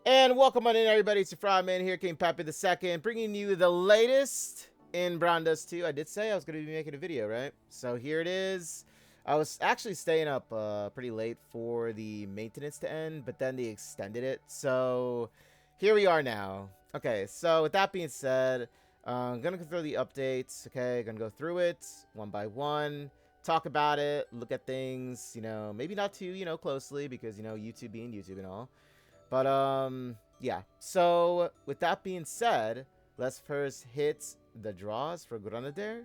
And welcome on in, everybody. It's your Frogman here, King Pepe II, bringing you the latest in Brown Dust 2. I did say I was going to be making a video, right? So here it is. I was actually staying up pretty late for the maintenance to end, but then they extended it. So here we are now. Okay, so with that being said, I'm going to go through the updates, okay? Going to go through it one by one, talk about it, look at things, maybe not too, closely because, YouTube being YouTube and all. But, yeah. So, with that being said, let's first hit the draws for Granadair.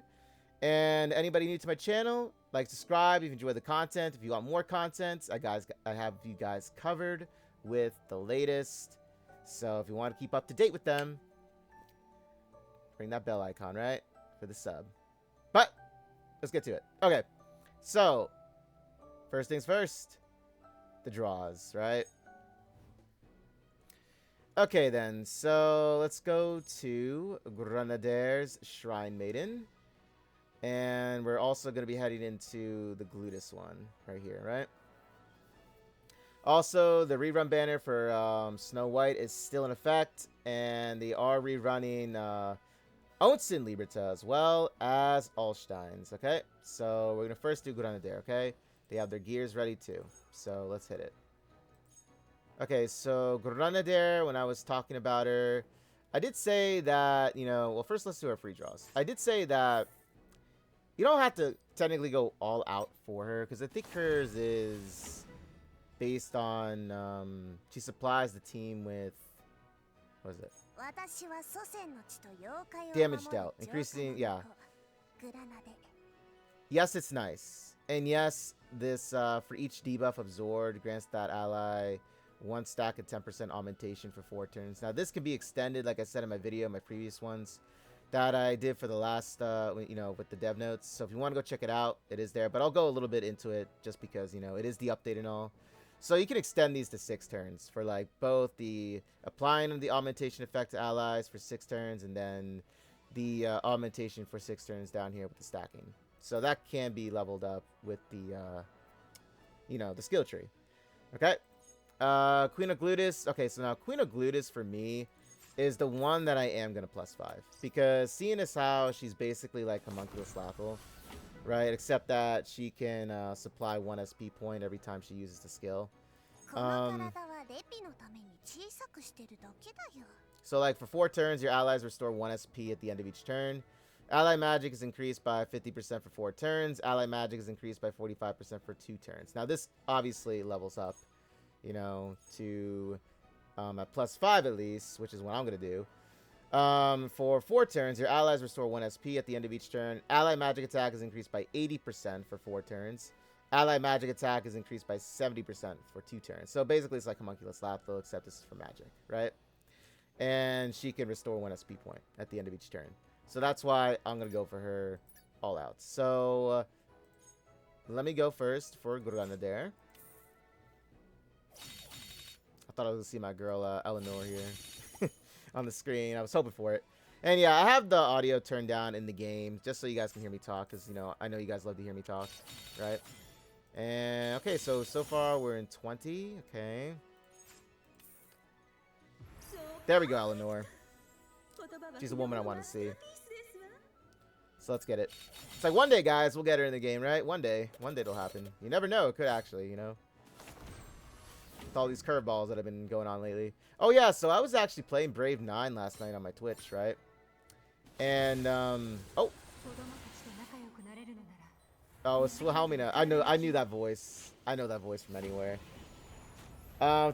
And anybody new to my channel, like, subscribe if you enjoy the content. If you want more content, I have you guys covered with the latest. So, if you want to keep up to date with them, ring that bell icon, right? For the sub. But, let's get to it. Okay. So, first things first. The draws, right? Okay, then. So, let's go to Granadair's Shrine Maiden. And we're also going to be heading into the Glutus one right here, right? Also, the rerun banner for Snow White is still in effect. And they are rerunning Onsen Liberta as well as Allstein's, okay? So, we're going to first do Granadair, okay? They have their gears ready too. So, let's hit it. Okay, so Granadair, when I was talking about her, I did say that, well, first let's do our free draws. I did say that you don't have to technically go all out for her, because I think hers is based on, she supplies the team with, what is it? Damage dealt. Increasing, yeah. Yes, it's nice. And yes, this, for each debuff absorbed, grants that ally one stack of 10% augmentation for 4 turns. Now, this can be extended, like I said in my video, my previous ones that I did for the last, with the dev notes. So if you want to go check it out, it is there. But I'll go a little bit into it just because, it is the update and all. So you can extend these to 6 turns for, like, both the applying of the augmentation effect to allies for 6 turns and then the augmentation for 6 turns down here with the stacking. So that can be leveled up with the, the skill tree. Okay. Queen of Glutus. Okay, so now Queen of Glutus for me is the one that I am going to +5. Because seeing as how she's basically like a Homunculus Lathel, right? Except that she can supply 1 SP point every time she uses the skill. So like for 4 turns, your allies restore 1 SP at the end of each turn. Ally magic is increased by 50% for 4 turns. Ally magic is increased by 45% for 2 turns. Now this obviously levels up, to at +5 at least, which is what I'm going to do. For 4 turns, your allies restore 1 SP at the end of each turn. Ally magic attack is increased by 80% for 4 turns. Ally magic attack is increased by 70% for 2 turns. So basically it's like Homunculus Lathel, except this is for magic, right? And she can restore 1 SP point at the end of each turn. So that's why I'm going to go for her all out. So let me go first for Granadair. I thought I was going to see my girl Eleanor here on the screen. I was hoping for it. And yeah, I have the audio turned down in the game just so you guys can hear me talk. Because, I know you guys love to hear me talk. Right? And, okay, so far we're in 20. Okay. There we go, Eleanor. She's a woman I want to see. So let's get it. It's like one day, guys, we'll get her in the game, right? One day. One day it'll happen. You never know. It could actually, With all these curveballs that have been going on lately. Oh, yeah. So I was actually playing Brave 9 last night on my Twitch, right? And, oh. Oh, it's Wilhelmina. I knew that voice. I know that voice from anywhere.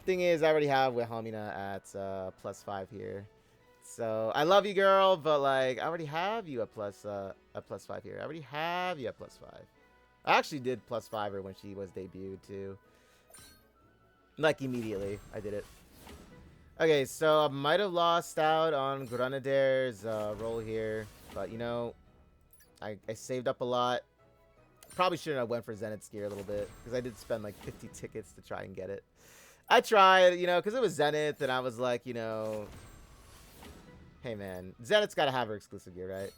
Thing is, I already have Wilhelmina at +5 here. So, I love you, girl, but, like, I already have you at +5 here. I already have you at +5. I actually did +5 her when she was debuted, too. Like, immediately, I did it. Okay, so I might have lost out on Granadair's role here. But, I saved up a lot. Probably shouldn't have went for Zenith's gear a little bit. Because I did spend, like, 50 tickets to try and get it. I tried, because it was Zenith, and I was like, hey, man, Zenith's got to have her exclusive gear, right?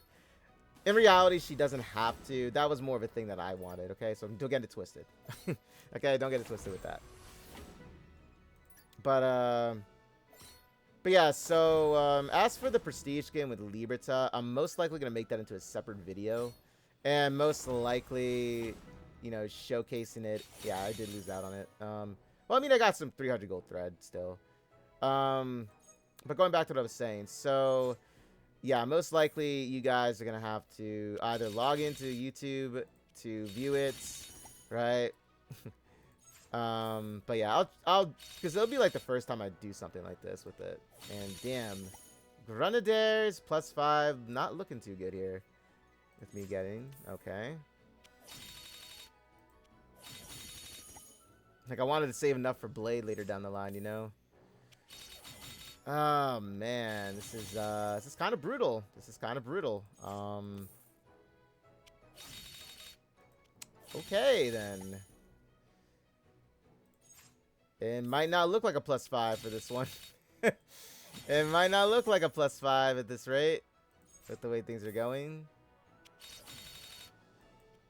In reality, she doesn't have to. That was more of a thing that I wanted, okay? So don't get it twisted. Okay, don't get it twisted with that. But, But yeah, so as for the prestige skin with Liberta, I'm most likely going to make that into a separate video. And most likely, you know, showcasing it. Yeah, I did lose out on it. Well, I mean, I got some 300 gold thread still. But going back to what I was saying. So, yeah, most likely you guys are going to have to either log into YouTube to view it, right? But yeah, I'll because it'll be like the first time I do something like this with it. And damn, Grenadiers +5, not looking too good here with me getting. Okay. Like I wanted to save enough for Blade later down the line, you know. Oh man, this is kind of brutal. This is kind of brutal. Okay then. It might not look like a +5 for this one. It might not look like a +5 at this rate, with the way things are going.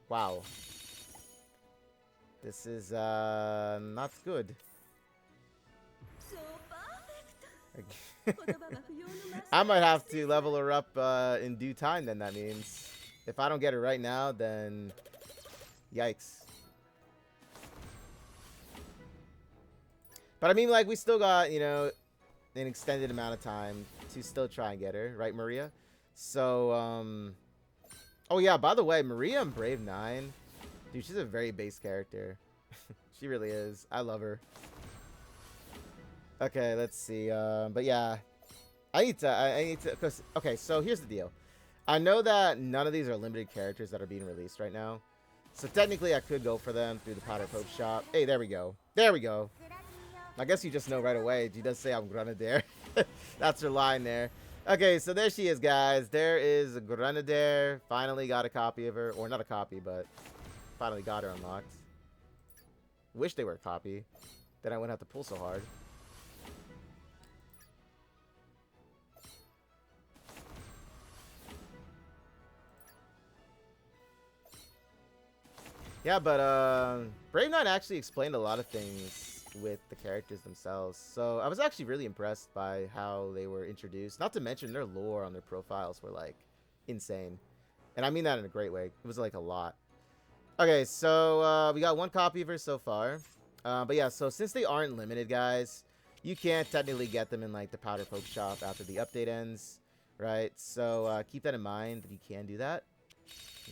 Wow. This is not good. I might have to level her up in due time then, that means. If I don't get her right now, then yikes. But I mean, like, we still got, you know, an extended amount of time to still try and get her, right, Maria? So, oh yeah, by the way, Maria in Brave 9, dude, she's a very base character. She really is. I love her. Okay, let's see. But yeah, I need to, cause, okay, so here's the deal. I know that none of these are limited characters that are being released right now. So technically I could go for them through the Powder Pope shop. Hey, there we go. There we go. I guess you just know right away. She does say I'm Granadair. That's her line there. Okay, so there she is, guys. There is a Granadair. Finally got a copy of her. Or not a copy, but finally got her unlocked. Wish they were a copy. Then I wouldn't have to pull so hard. Yeah, but Brave 9 actually explained a lot of things with the characters themselves. So I was actually really impressed by how they were introduced. Not to mention their lore on their profiles were like insane. And I mean that in a great way. It was like a lot. Okay, so we got one copy of her so far. But yeah, so since they aren't limited, guys, you can't technically get them in like the Powder Poke shop after the update ends, right? So keep that in mind that you can do that.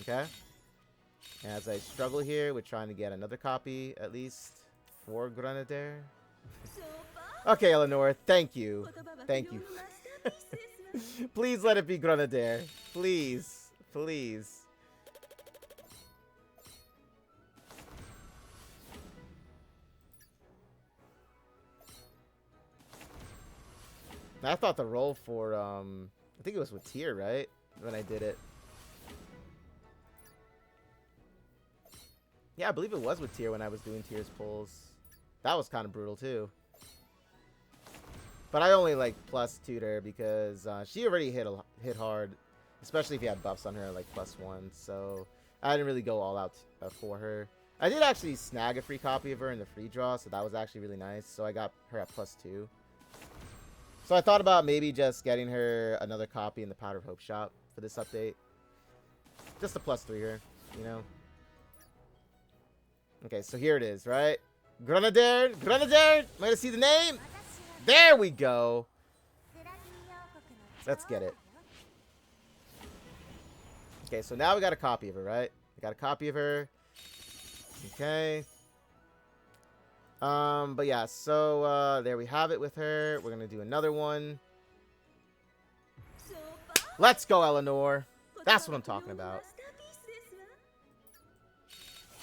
Okay? As I struggle here with trying to get another copy, at least, for Granadair. Okay, Eleanor, thank you. Thank you. Please let it be Granadair. Please. Please. I thought the roll for, I think it was with Tier, right? When I did it. Yeah, I believe it was with Tier when I was doing Tier's pulls. That was kind of brutal, too. But I only, like, plus tutor because she already hit hard. Especially if you had buffs on her, like, +1. So I didn't really go all out for her. I did actually snag a free copy of her in the free draw, so that was actually really nice. So I got her at +2. So I thought about maybe just getting her another copy in the Powder Pope shop for this update. Just a +3 her, you know? Okay, so here it is, right? Grenadier! Grenadier! Am I gonna see the name? There we go! Let's get it. Okay, so now we got a copy of her, right? We got a copy of her. Okay. But yeah, so, there we have it with her. We're gonna do another one. Let's go, Eleanor! That's what I'm talking about.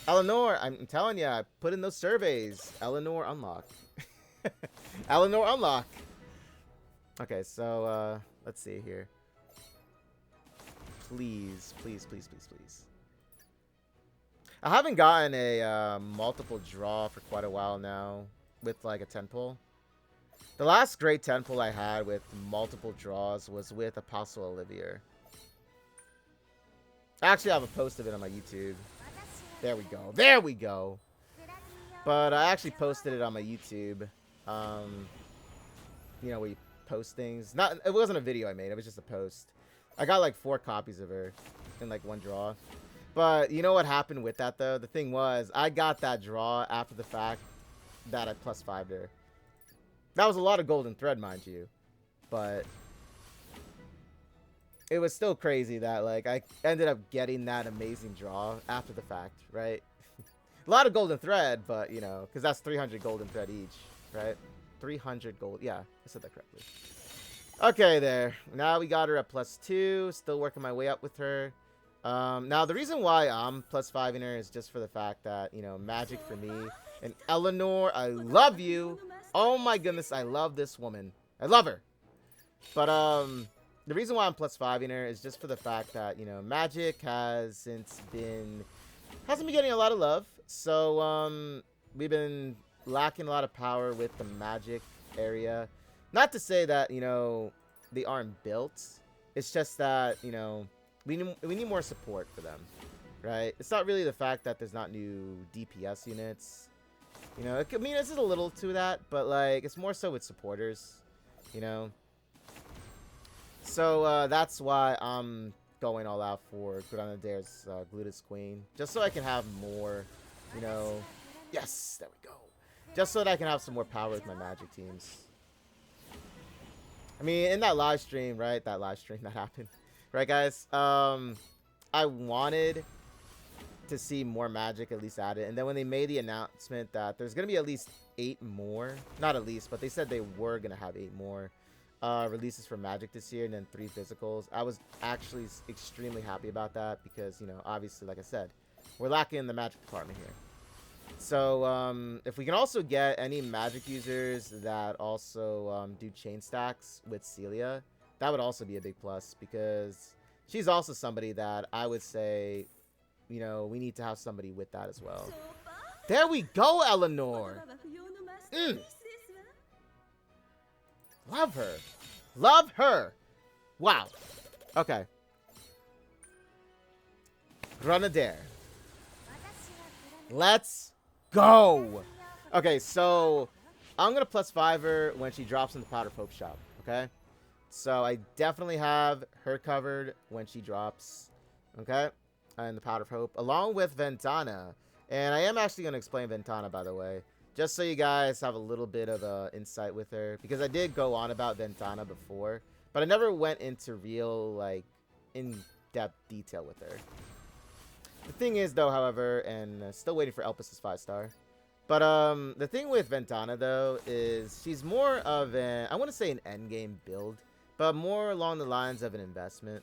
Eleanor, I'm telling you, I put in those surveys. Eleanor unlock. Eleanor unlock. Okay, so, let's see here. Please, please, please, please, please. I haven't gotten a multiple draw for quite a while now with like a 10 pull. The last great 10 pull I had with multiple draws was with Apostle Olivier. Actually, I have a post of it on my YouTube. There we go. There we go. But I actually posted it on my YouTube. You know, where you postings. Not, it wasn't a video I made. It was just a post. I got like 4 copies of her in like one draw. But you know what happened with that though? The thing was, I got that draw after the fact that I +5'd her. That was a lot of golden thread, mind you. But it was still crazy that like I ended up getting that amazing draw after the fact, right? A lot of golden thread, but you know, because that's 300 golden thread each, right? 300 gold. Yeah, I said that correctly. Okay, there. Now we got her at +2. Still working my way up with her. Now, the reason why I'm +5 in her is just for the fact that, you know, magic for me. And Eleanor, I love you. Oh my goodness, I love this woman. I love her. But, the reason why I'm +5 in her is just for the fact that, you know, magic hasn't been getting a lot of love. So, we've been lacking a lot of power with the magic area. Not to say that, you know, they aren't built. It's just that, you know, we need more support for them, right? It's not really the fact that there's not new DPS units. You know, I mean, it's a little to that, but, like, it's more so with supporters, you know? So, that's why I'm going all out for Granadair's Gluteus Queen. Just so I can have more, you know... Yes! There we go! Just so that I can have some more power with my magic teams. I mean, in that live stream, right? That live stream that happened. Right, guys? I wanted to see more magic at least added. And then when they made the announcement that there's going to be at least 8 more. Not at least, but they said they were going to have 8 more releases for magic this year. And then 3 physicals. I was actually extremely happy about that. Because, you know, obviously, like I said, we're lacking in the magic department here. So, if we can also get any magic users that also do chain stacks with Celia, that would also be a big plus, because she's also somebody that I would say, you know, we need to have somebody with that as well. There we go, Eleanor! Love her. Love her! Wow. Okay. Granadair. Let's go! Okay, so I'm gonna +5 her when she drops in the Powder Pope shop, okay? So I definitely have her covered when she drops, okay? And the Powder Pope, along with Ventana. And I am actually gonna explain Ventana, by the way, just so you guys have a little bit of insight with her, because I did go on about Ventana before, but I never went into real, like, in-depth detail with her. The thing is, though, however, and still waiting for Elpis's 5-star. But, the thing with Ventana, though, is she's more of an, I want to say an endgame build, but more along the lines of an investment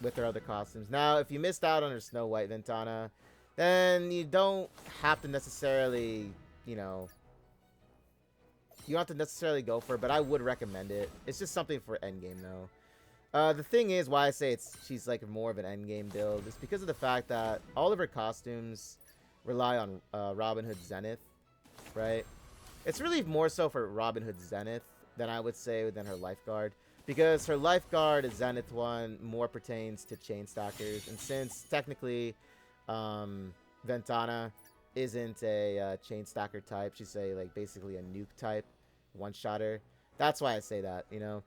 with her other costumes. Now, if you missed out on her Snow White Ventana, then you don't have to necessarily, you know, you don't have to necessarily go for it, but I would recommend it. It's just something for endgame, though. The thing is, why I say she's like more of an endgame build is because of the fact that all of her costumes rely on Robin Hood Zenith, right? It's really more so for Robin Hood Zenith than I would say than her Lifeguard, because her Lifeguard Zenith one more pertains to chain stackers, and since technically Ventana isn't a chain stacker type, she's like basically a nuke type one-shotter. That's why I say that, you know.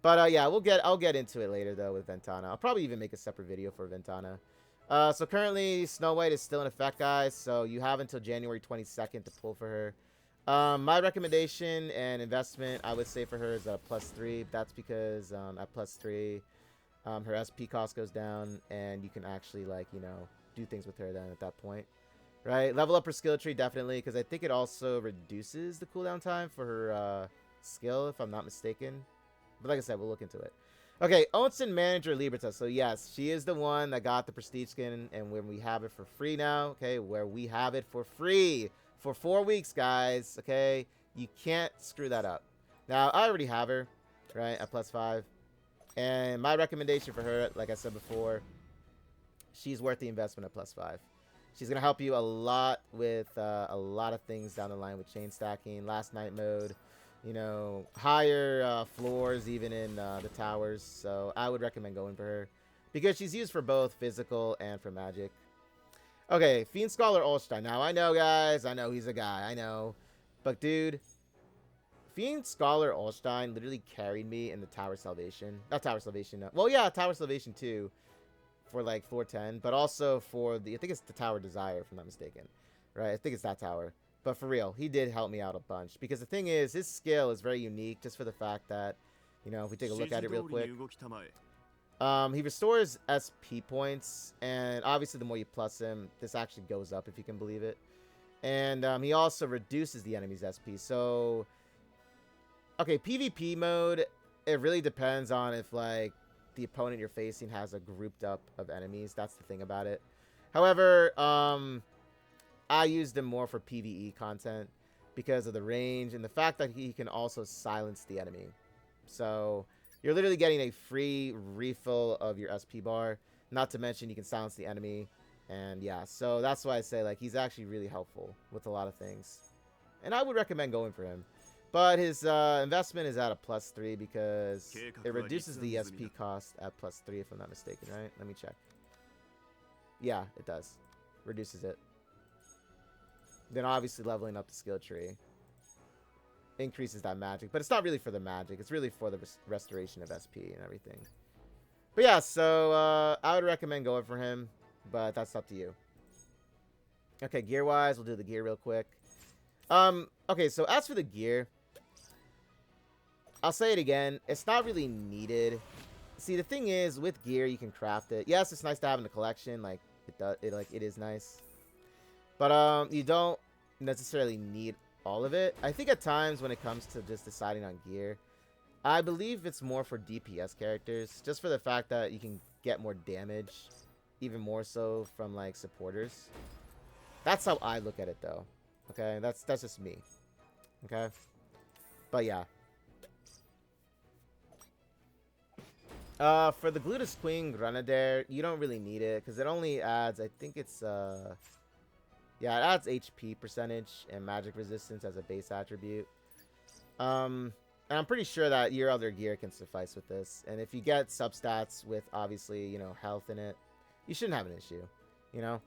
But yeah, I'll get into it later though with Ventana. I'll probably even make a separate video for Ventana. So currently Snow White is still in effect, guys. So you have until January 22nd to pull for her. My recommendation and investment, I would say for her, is a +3. That's because at +3, her SP cost goes down, and you can actually, like, you know, do things with her then at that point. Right? Level up her skill tree, definitely, because I think it also reduces the cooldown time for her skill, if I'm not mistaken. But like I said, we'll look into it. Okay, Onsen Manager Liberta. So yes, she is the one that got the Prestige skin, and when we have it for free now, okay, where we have it for free for 4 weeks, guys, okay? You can't screw that up. Now, I already have her, right, at +5. And my recommendation for her, like I said before, she's worth the investment at +5. She's going to help you a lot with a lot of things down the line with chain stacking, last night mode, you know, higher floors even in the towers. So I would recommend going for her because she's used for both physical and for magic. Okay, Fiend Scholar Ulstein. Now, I know, guys. I know he's a guy. I know. But, dude, Fiend Scholar Ulstein literally carried me in the Tower Salvation. Not Tower Salvation. No. Well, yeah, Tower Salvation too, for like 410, but also for the, I think it's the Tower Desire, if I'm not mistaken. Right? I think it's that tower. But for real, he did help me out a bunch. Because the thing is, his skill is very unique just for the fact that, you know, if we take a look at it real quick. He restores SP points, and obviously the more you plus him, this actually goes up if you can believe it. And he also reduces the enemy's SP. So, okay, PvP mode, it really depends on if, like, the opponent you're facing has a grouped up of enemies. That's the thing about it. However, I used him more for PvE content because of the range and the fact that he can also silence the enemy. So, you're literally getting a free refill of your SP bar. Not to mention you can silence the enemy. And yeah, so that's why I say, like, he's actually really helpful with a lot of things. And I would recommend going for him. But his investment is at a +3 because it reduces the SP cost at +3 if I'm not mistaken, right? Let me check. Yeah, it does. Reduces it. Then obviously leveling up the skill tree increases that magic. But it's not really for the magic. It's really for the restoration of SP and everything. But yeah, so I would recommend going for him. But that's up to you. Okay, gear-wise, we'll do the gear real quick. Okay, so as for the gear, I'll say it again. It's not really needed. See, the thing is, with gear, you can craft it. Yes, it's nice to have in the collection. Like, it is nice. But, you don't necessarily need all of it. I think at times when it comes to just deciding on gear, I believe it's more for DPS characters. Just for the fact that you can get more damage. Even more so from, like, supporters. That's how I look at it, though. Okay? That's just me. Okay? But, yeah. For the Gluteus Queen Granadair, you don't really need it. Because it only adds, I think it's, yeah, it adds HP percentage and magic resistance as a base attribute. And I'm pretty sure that your other gear can suffice with this. And if you get substats with, obviously, you know, health in it, you shouldn't have an issue, you know?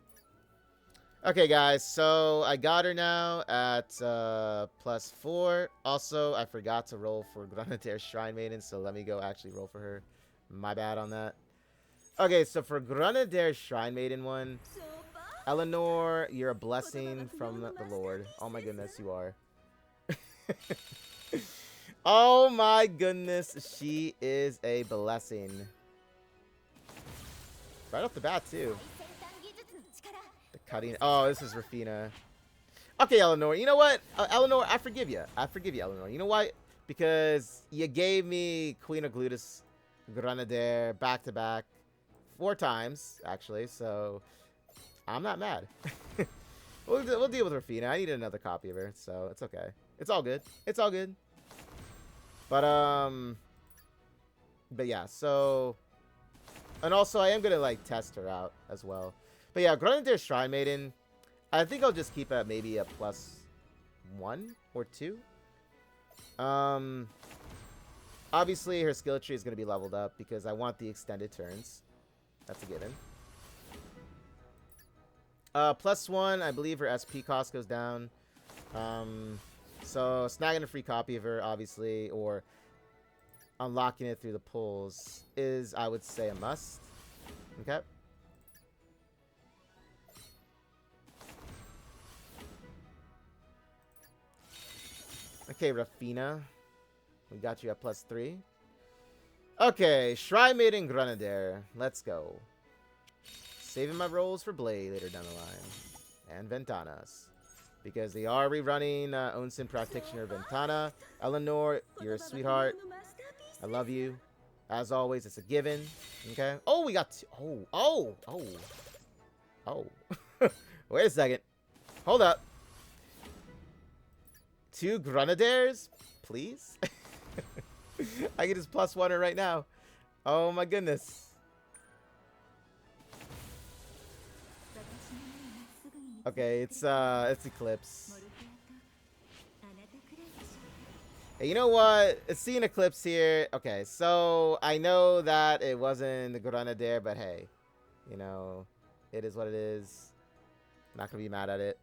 Okay, guys, so I got her now at +4. Also, I forgot to roll for Granadair Shrine Maiden, so let me go actually roll for her. My bad on that. Okay, so for Granadair Shrine Maiden one, Eleanor, you're a blessing from the Lord. Oh my goodness, you are. Oh my goodness, she is a blessing. Right off the bat, too. The cutting. Oh, this is Rafina. Okay, Eleanor. You know what? Eleanor, I forgive you. I forgive you, Eleanor. You know why? Because you gave me Queen of Gluteus Granadair back-to-back 4 times, actually. So, I'm not mad. We'll deal with Rafina. I need another copy of her, so it's okay. It's all good. It's all good. But yeah, so... And also, I am going to, like, test her out as well. But yeah, Granadair Shrine Maiden, I think I'll just keep at maybe a +1 or 2. Obviously, her skill tree is going to be leveled up because I want the extended turns. That's a given. +1, I believe her SP cost goes down. So, snagging a free copy of her, obviously, or... unlocking it through the pulls is, I would say, a must. Okay. Okay, Rafina. We got you at +3. Okay, Shrine Maiden Grenadier. Let's go. Saving my rolls for Blade later down the line. And Ventanas. Because they are rerunning Onsen Practitioner Ventana. Eleanor, you're a sweetheart. I love you. As always, it's a given. Okay. Oh, we got... Oh. Wait a second. Hold up. 2 Grenadiers? Please? I can just +1 her right now. Oh my goodness. Okay, it's Eclipse. Hey, you know what? It's seeing Eclipse here. Okay, so I know that it wasn't the Grenadier, but hey, you know, it is what it is. Not gonna be mad at it.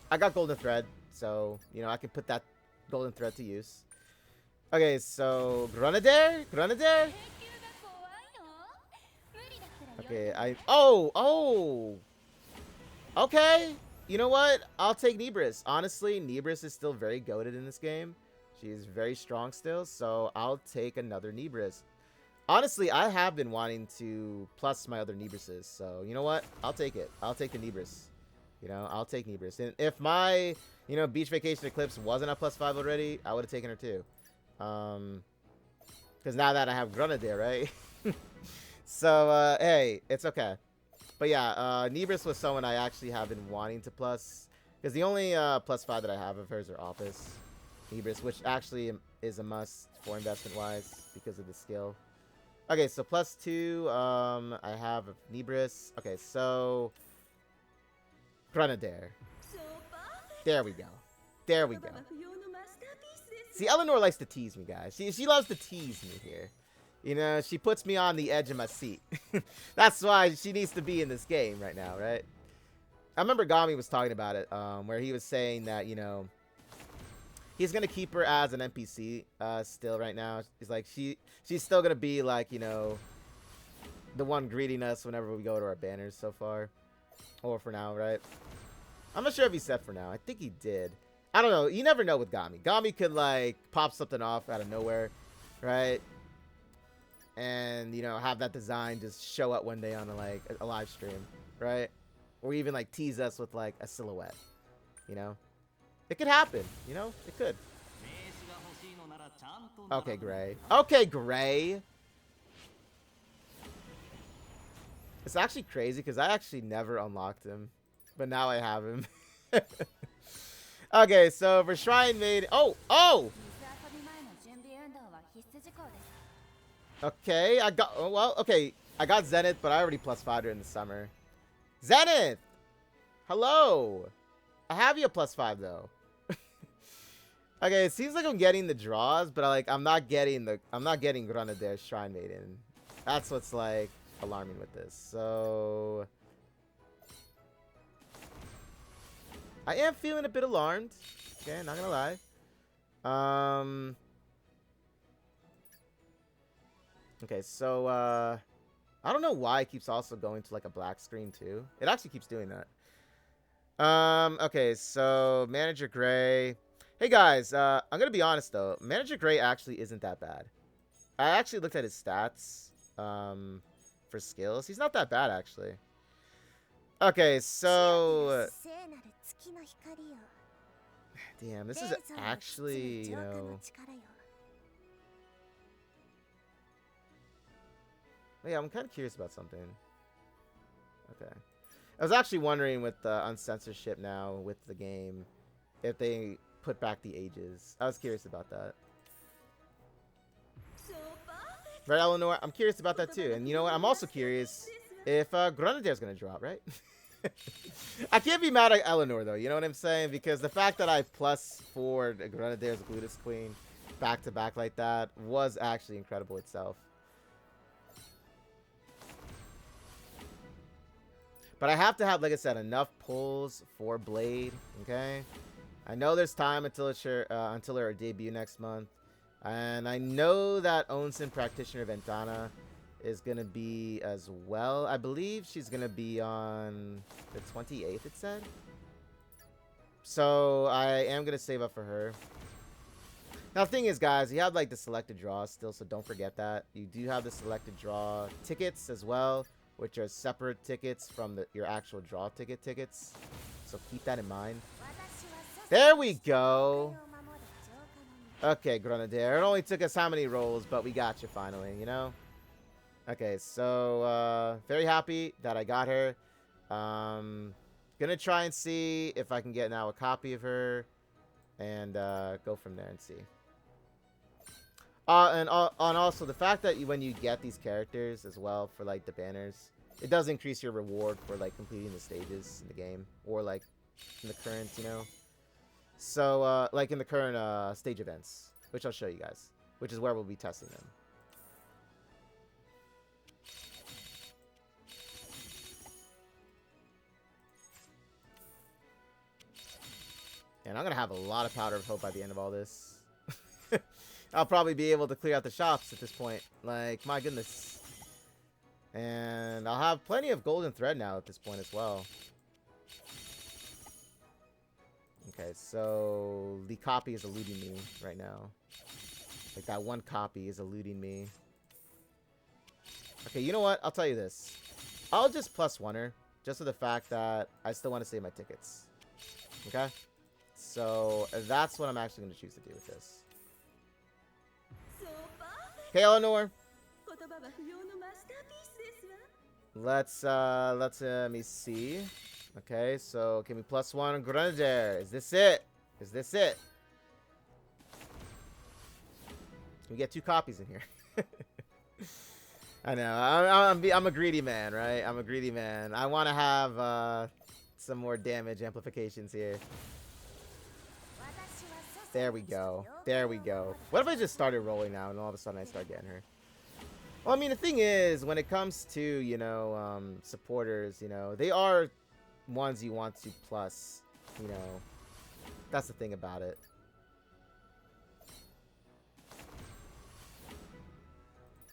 I got Golden Thread. So, you know, I can put that golden thread to use. Okay, so Granadair? Granadair? Okay, oh! Okay! You know what? I'll take Nebris. Honestly, Nebris is still very goated in this game. She's very strong still, so I'll take another Nebris. Honestly, I have been wanting to plus my other Nebrises, so you know what? I'll take it. I'll take the Nebris. You know, I'll take Nebris. And if my, you know, Beach Vacation Eclipse wasn't a +5 already, I would have taken her too. Because now that I have Grenadier, right? So, hey, it's okay. But yeah, Nebris was someone I actually have been wanting to plus. Because the only +5 that I have of hers are Office. Nebris, which actually is a must for investment-wise because of the skill. Okay, so +2, I have Nebris. Okay, so Grenadier. There we go. There we go. See, Eleanor likes to tease me, guys. She loves to tease me here. You know, she puts me on the edge of my seat. That's why she needs to be in this game right now, right? I remember Gami was talking about it, where he was saying that, you know, he's gonna keep her as an NPC still right now. He's like, she's still gonna be like, you know, the one greeting us whenever we go to our banners so far. Or for now, right? I'm not sure if he said for now. I think he did. I don't know. You never know with Gami. Gami could, like, pop something off out of nowhere, right? And, you know, have that design just show up one day on, like, a live stream, right? Or even, like, tease us with, like, a silhouette, you know? It could happen, you know? It could. Okay, Gray. Okay, Gray! It's actually crazy because I actually never unlocked him. But now I have him. Okay, so for Shrine Maiden... Oh! Oh! Okay, I got... Oh, well, okay. I got Zenith, but I already +5'd her in the summer. Zenith! Hello! I have you a +5, though. Okay, it seems like I'm getting the draws, but I'm not getting Granadair Shrine Maiden. That's what's, like, alarming with this. So... I am feeling a bit alarmed. Okay, not gonna lie. Okay, so, I don't know why it keeps also going to, like, a black screen, too. It actually keeps doing that. Okay, so, Manager Gray. Hey, guys, I'm gonna be honest, though. Manager Gray actually isn't that bad. I actually looked at his stats, for skills. He's not that bad, actually. Okay, so... Damn, this is actually, you know... Yeah, I'm kind of curious about something. Okay. I was actually wondering with the uncensorship now with the game, if they put back the ages. I was curious about that. Right, Eleanor? I'm curious about that too. And you know what? I'm also curious if Grenadier's going to drop, right? I can't be mad at Eleanor, though. You know what I'm saying? Because the fact that I +4'd Grenadier's Gluteus Queen back-to-back like that was actually incredible itself. But I have to have, like I said, enough pulls for Blade, okay? I know there's time until her debut next month. And I know that Onsen Practitioner Ventana is going to be as well. I believe she's going to be on the 28th, it said. So I am going to save up for her. Now, the thing is, guys, you have, like, the selected draw still, so don't forget that. You do have the selected draw tickets as well, which are separate tickets from your actual draw tickets. So keep that in mind. There we go. Okay, Grenadier. It only took us how many rolls, but we got you finally, you know? Okay, so, very happy that I got her. Gonna try and see if I can get now a copy of her and go from there and see. And also the fact that when you get these characters as well for, like, the banners, it does increase your reward for, like, completing the stages in the game or, like, in the current, you know? So, like in the current stage events, which I'll show you guys, which is where we'll be testing them. And I'm going to have a lot of powder of hope by the end of all this. I'll probably be able to clear out the shops at this point. Like, my goodness. And I'll have plenty of golden thread now at this point as well. Okay, so the copy is eluding me right now. Like, that one copy is eluding me. Okay, you know what? I'll tell you this. I'll just +1 her, just for the fact that I still want to save my tickets. Okay? So, that's what I'm actually going to choose to do with this. Okay, Eleanor. Let me see. Okay, so can we +1 Granadair? Is this it? Is this it? We get 2 copies in here. I know. I'm a greedy man, right? I'm a greedy man. I want to have some more damage amplifications here. There we go. There we go. What if I just started rolling now and all of a sudden I start getting her? Well, I mean, the thing is, when it comes to, you know, supporters, you know, they are ones you want to plus, you know. That's the thing about it.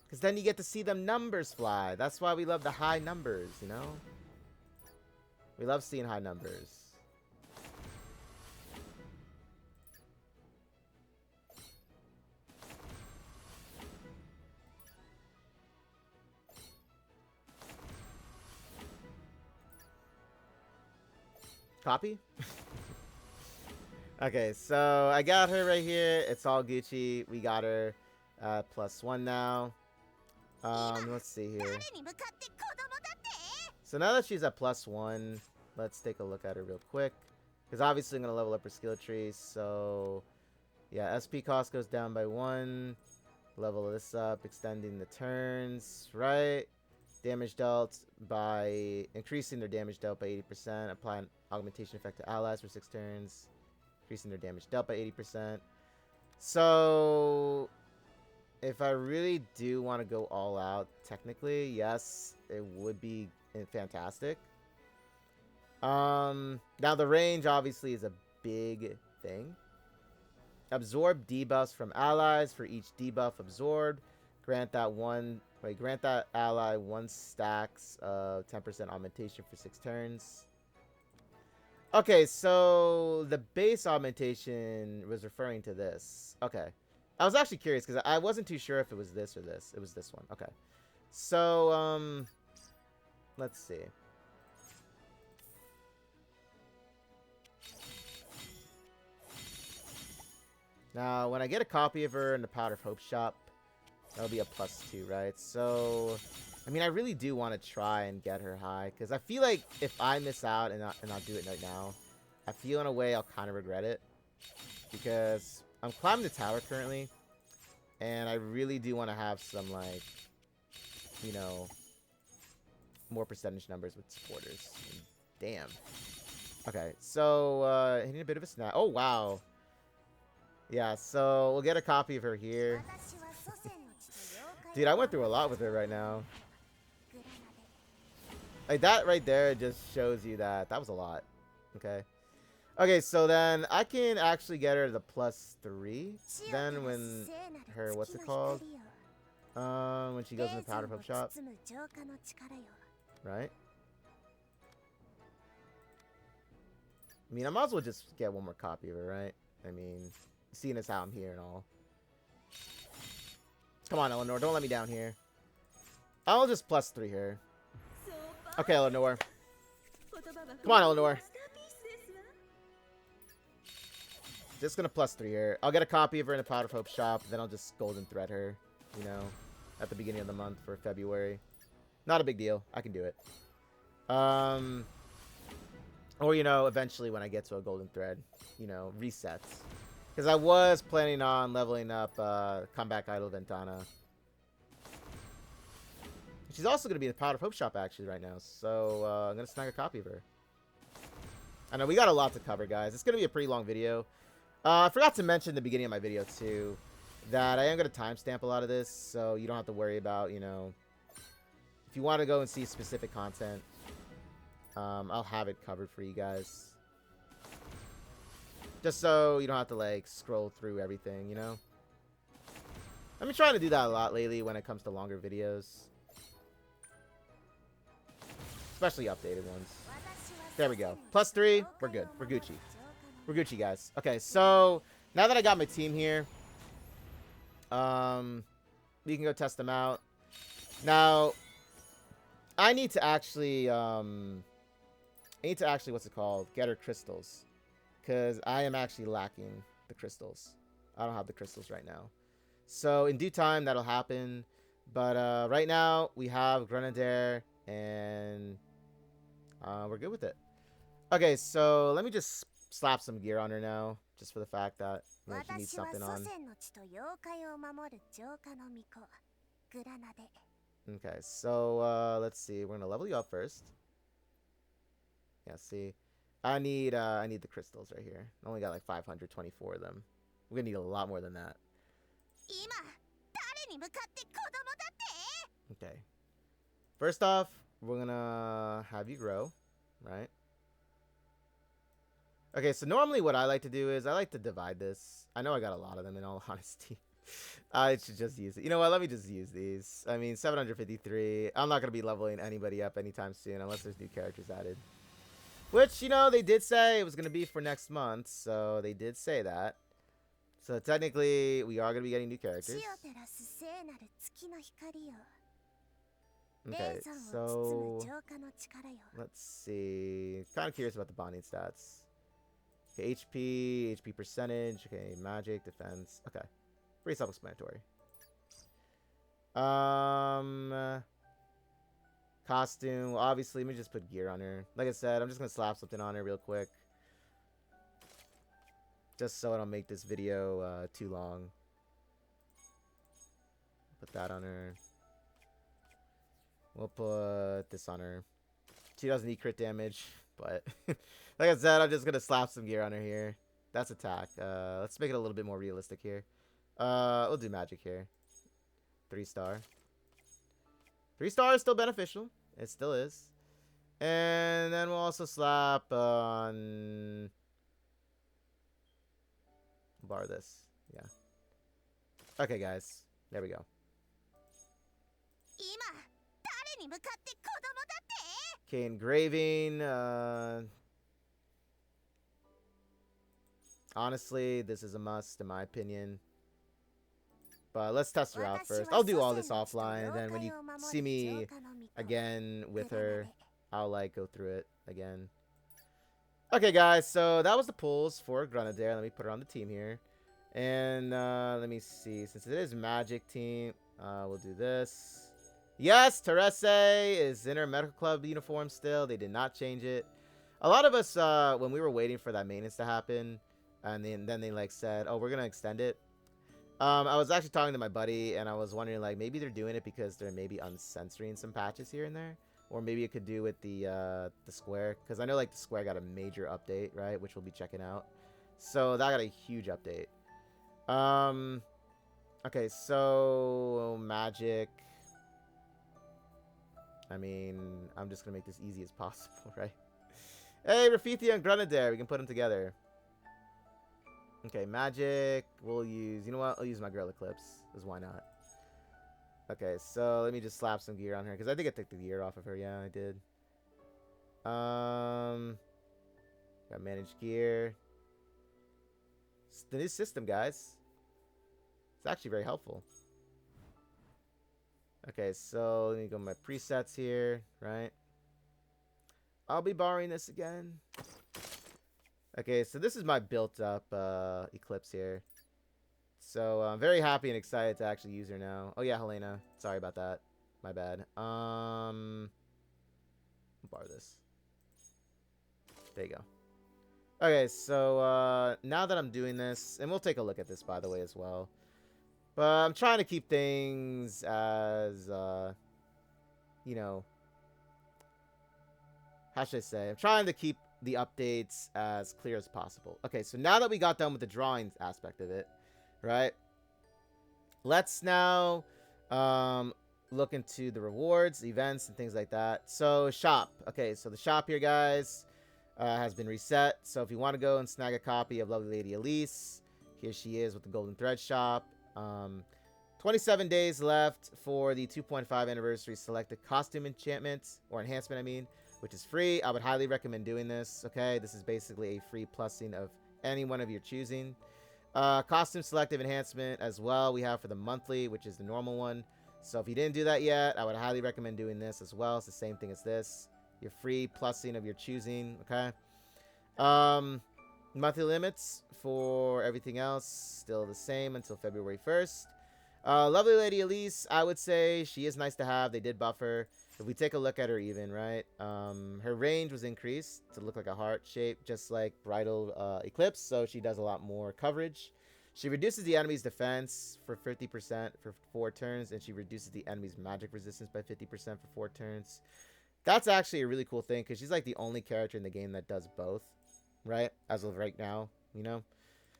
Because then you get to see them numbers fly. That's why we love the high numbers, you know? We love seeing high numbers. Copy? Okay, so I got her right here. It's all Gucci. We got her +1 now. Let's see here. So now that she's at +1, let's take a look at her real quick. Because obviously I'm going to level up her skill tree. So, yeah, SP cost goes down by 1. Level this up, extending the turns, right? Damage dealt by increasing their damage dealt by 80%. Apply an augmentation effect to allies for 6 turns. Increasing their damage dealt by 80%. So, if I really do want to go all out, technically, yes, it would be fantastic. Now the range obviously is a big thing. Absorb debuffs from allies for each debuff absorbed. Grant that ally 1 stacks of 10% augmentation for 6 turns. Okay, so the base augmentation was referring to this. Okay. I was actually curious because I wasn't too sure if it was this or this. It was this one. Okay. So, let's see. Now, when I get a copy of her in the Powder of Hope shop, that'll be a +2, right? So, I mean, I really do want to try and get her high, because I feel like if I miss out and not do it right now, I feel in a way I'll kind of regret it, because I'm climbing the tower currently, and I really do want to have some, like, you know, more percentage numbers with supporters. Damn. Okay, so, hitting a bit of a snap. Oh, wow. Yeah, so we'll get a copy of her here. Dude, I went through a lot with her right now. Like, that right there just shows you that that was a lot. Okay. Okay, so then I can actually get her the +3. Then when her, what's it called? When she goes in the Powder Puff shop. Right? I mean, I might as well just get one more copy of her, right? I mean, seeing as how I'm here and all. Come on, Eleanor. Don't let me down here. I'll just +3 her. Okay, Eleanor. Come on, Eleanor. Just gonna +3 her. I'll get a copy of her in the Powder of Hope shop. Then I'll just golden thread her, you know, at the beginning of the month for February. Not a big deal. I can do it. Or, you know, eventually when I get to a golden thread, you know, resets. Because I was planning on leveling up Comeback Idol Ventana. She's also going to be in the Powder of Hope shop, actually, right now. So, I'm going to snag a copy of her. I know, we got a lot to cover, guys. It's going to be a pretty long video. I forgot to mention in the beginning of my video, too, that I am going to timestamp a lot of this. So, you don't have to worry about, you know, if you want to go and see specific content, I'll have it covered for you guys. Just so you don't have to, like, scroll through everything, you know? I've been trying to do that a lot lately when it comes to longer videos. Especially updated ones. There we go. +3. We're good. We're Gucci. We're Gucci, guys. Okay, so now that I got my team here, we can go test them out. Now, I need to actually, what's it called? Get her crystals. Because I am actually lacking the crystals. I don't have the crystals right now. So, in due time, that'll happen. But, right now, we have Granadair, and we're good with it. Okay, so let me just slap some gear on her now. Just for the fact that, you know, she needs something on. Okay, so let's see. We're gonna level you up first. Yeah, see, I need the crystals right here. I only got like 524 of them. We're gonna need a lot more than that. Okay. First off, we're gonna have you grow, right? Okay, so normally what I like to do is I like to divide this. I know I got a lot of them in all honesty. I should just use it. You know what? Let me just use these. I mean, 753. I'm not going to be leveling anybody up anytime soon unless there's new characters added. Which, you know, they did say it was going to be for next month. So they did say that. So technically, we are going to be getting new characters. Okay, so let's see. Kind of curious about the bonding stats. Okay, HP percentage. Okay, magic, defense. Okay. Pretty self-explanatory. Costume. Well, obviously, let me just put gear on her. Like I said, I'm just gonna slap something on her real quick, just so I don't make this video too long. Put that on her. We'll put this on her. She doesn't need crit damage, but like I said, I'm just gonna slap some gear on her here. That's attack. Let's make it a little bit more realistic here. We'll do magic here. 3-star. 3-star is still beneficial. It still is. And then we'll also slap on... bar this. Yeah. Okay, guys. There we go. Okay, engraving. Honestly, this is a must in my opinion. But let's test her out first. I'll do all this offline, and then when you see me again with her, I'll like go through it again. Okay, guys, so that was the pulls for Granadair. Let me put her on the team here. And let me see. Since it is magic team, we'll do this. Yes, Teresse is in her medical club uniform still. They did not change it. A lot of us, when we were waiting for that maintenance to happen, and then they like said, oh, we're going to extend it. I was actually talking to my buddy, and I was wondering, like, maybe they're doing it because they're maybe uncensoring some patches here and there. Or maybe it could do with the Square. Because I know, like, the Square got a major update, right? Which we'll be checking out. So, that got a huge update. Okay, so... Magic. I mean, I'm just going to make this easy as possible, right? Hey, Rafithia and Granadair. We can put them together. Okay, magic. We'll use... You know what? I'll use my Girl Eclipse. Because why not? Okay, so let me just slap some gear on her. Because I think I took the gear off of her. Yeah, I did. Got managed gear. It's the new system, guys. It's actually very helpful. Okay, so let me go my presets here, right? I'll be borrowing this again. Okay, so this is my built-up Eclipse here. So I'm very happy and excited to actually use her now. Oh yeah, Helena. Sorry about that. My bad. I'll borrow this. There you go. Okay, so now that I'm doing this, and we'll take a look at this, by the way, as well. But I'm trying to keep things as, you know, how should I say? I'm trying to keep the updates as clear as possible. Okay, so now that we got done with the drawings aspect of it, right? Let's now look into the rewards, events, and things like that. So, shop. Okay, so the shop here, guys. has been reset. So if you want to go and snag a copy of Lovely Lady Elise, here she is with the Golden Thread Shop. 27 days left for the 2.5 anniversary selected costume enchantment, or enhancement, I mean, which is free. I would highly recommend doing this, okay? This is basically a free plussing of any one of your choosing. Costume selective enhancement as well we have for the monthly, which is the normal one. So if you didn't do that yet, I would highly recommend doing this as well. It's the same thing as this. Your free plussing of your choosing, okay? Monthly limits for everything else, still the same until February 1st. Lovely Lady Elise, I would say she is nice to have. They did buff her. If we take a look at her even, right? Her range was increased to look like a heart shape, just like Bridal Eclipse, so she does a lot more coverage. She reduces the enemy's defense for 50% for 4 turns, and she reduces the enemy's magic resistance by 50% for 4 turns. That's actually a really cool thing, because she's like the only character in the game that does both, right? As of right now, you know?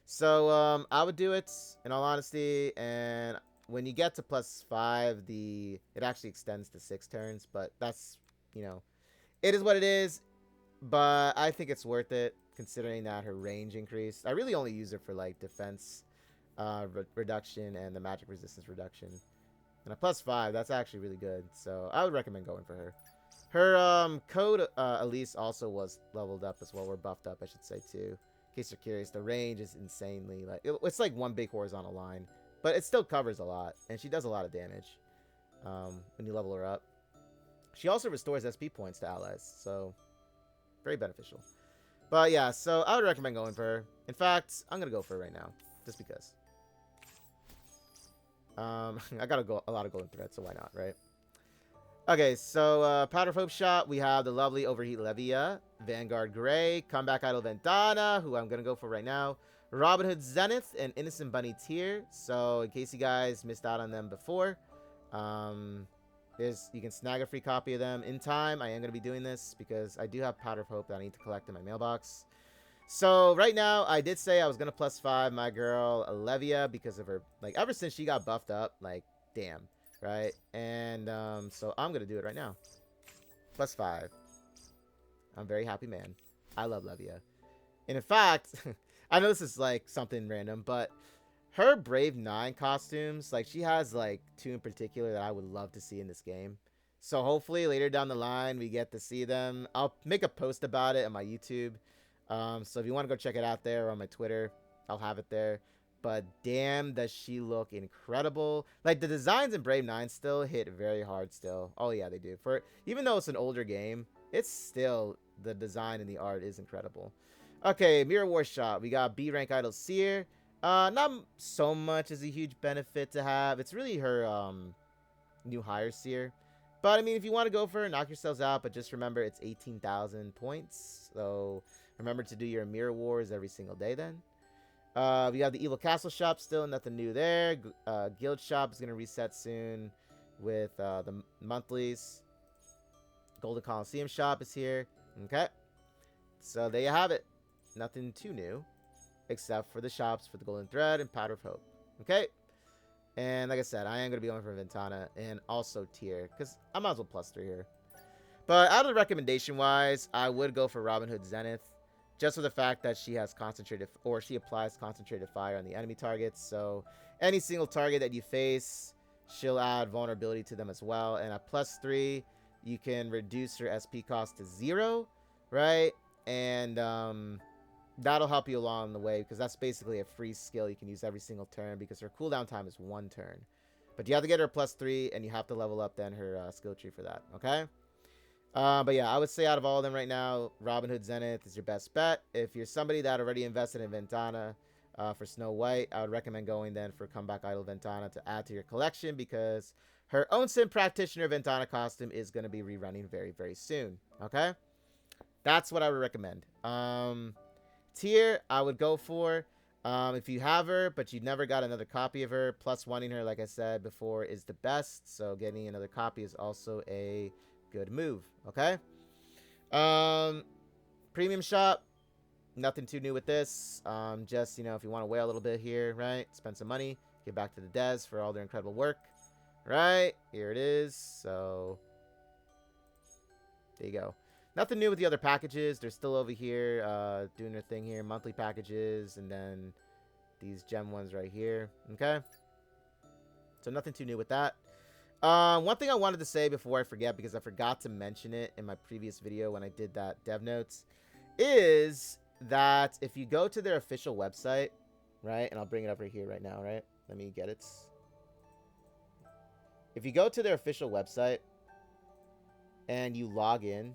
So, I would do it, in all honesty, and when you get to +5, it actually extends to 6 turns, but that's, you know, it is what it is, but I think it's worth it, considering that her range increased. I really only use her for, like, defense reduction and the magic resistance reduction. And a +5, that's actually really good, so I would recommend going for her. Her code Elise also was leveled up as well, or buffed up, I should say, too. In case you're curious, the range is insanely, like, it's like one big horizontal line, but it still covers a lot, and she does a lot of damage when you level her up. She also restores SP points to allies, so very beneficial. But yeah, so I would recommend going for her. In fact, I'm gonna go for her right now, just because. I got a lot of golden thread, so why not, right? Okay, so Powder of Hope shop, we have the lovely Overheat Levia, Vanguard Gray, Comeback Idol Ventana, who I'm going to go for right now, Robin Hood Zenith, and Innocent Bunny Tier. So in case you guys missed out on them before, you can snag a free copy of them in time. I am going to be doing this because I do have Powder of Hope that I need to collect in my mailbox. So right now, I did say I was going to +5 my girl Levia because of her, like, ever since she got buffed up, like, damn. Right, and so I'm gonna do it right now. +5. I'm a very happy man. I love Levia, and in fact, I know this is like something random, but her Brave 9 costumes, like, she has like 2 in particular that I would love to see in this game. So hopefully later down the line we get to see them. I'll make a post about it on my YouTube. So if you want to go check it out there, or on my Twitter, I'll have it there. But damn, does she look incredible. Like, the designs in Brave 9 still hit very hard still. Oh yeah, they do. Even though it's an older game, it's still, the design and the art is incredible. Okay, Mirror War shop. We got B rank Idol Seer. Not so much as a huge benefit to have. It's really her new hire Seer. But I mean, if you want to go for her, knock yourselves out. But just remember, it's 18,000 points. So remember to do your Mirror Wars every single day then. We have the Evil Castle shop still, nothing new there. Guild shop is going to reset soon with the monthlies. Golden Coliseum shop is here. Okay. So there you have it. Nothing too new, except for the shops for the Golden Thread and Powder of Hope. Okay. And like I said, I am going to be going for Ventana and also Tier, because I might as well +3 here. But out of the recommendation wise, I would go for Robin Hood Zenith. Just for the fact that she has she applies concentrated fire on the enemy targets. So any single target that you face, she'll add vulnerability to them as well. And at +3, you can reduce her SP cost to 0, right? And that'll help you along the way, because that's basically a free skill you can use every single turn, because her cooldown time is 1 turn. But you have to get her +3, and you have to level up then her skill tree for that, okay? But yeah, I would say out of all of them right now, Robin Hood Zenith is your best bet. If you're somebody that already invested in Ventana for Snow White, I would recommend going then for Comeback Idol Ventana to add to your collection, because her Own Sim Practitioner Ventana costume is going to be rerunning very, very soon. Okay? That's what I would recommend. Tier, I would go for. If you have her, but you never got another copy of her, plus wanting her, like I said before, is the best. So getting another copy is also a good move. Okay. Premium shop, nothing too new with this. Just, you know, if you want to wait a little bit here, right, spend some money, get back to the devs for all their incredible work, right? Here it is. So there you go. Nothing new with the other packages. They're still over here doing their thing here. Monthly packages, and then these gem ones right here. Okay? So nothing too new with that. One thing I wanted to say before I forget, because I forgot to mention it in my previous video when I did that dev notes, is that if you go to their official website, right, and I'll bring it up right here right now, right? Let me get it. If you go to their official website and you log in,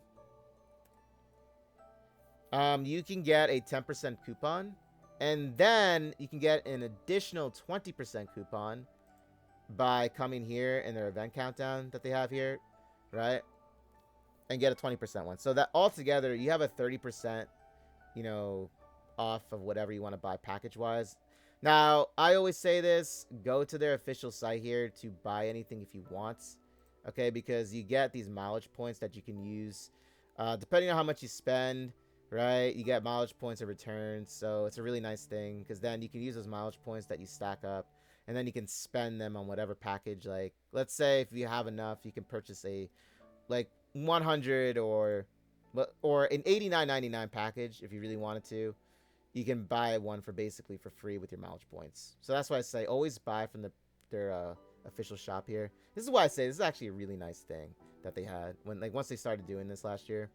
you can get a 10% coupon, and then you can get an additional 20% coupon by coming here in their event countdown that they have here, right? And get a 20% one. So that altogether, you have a 30%, you know, off of whatever you want to buy package-wise. Now, I always say this, go to their official site here to buy anything if you want, okay? Because you get these mileage points that you can use. Depending on how much you spend, right, you get mileage points in return. So it's a really nice thing, because then you can use those mileage points that you stack up, and then you can spend them on whatever package. Like, let's say if you have enough, you can purchase a, like, 100 or an $89.99 package if you really wanted to. You can buy one for basically for free with your mileage points. So that's why I say always buy from their official shop here. This is why I say this is actually a really nice thing that they had when, like, once they started doing this last year.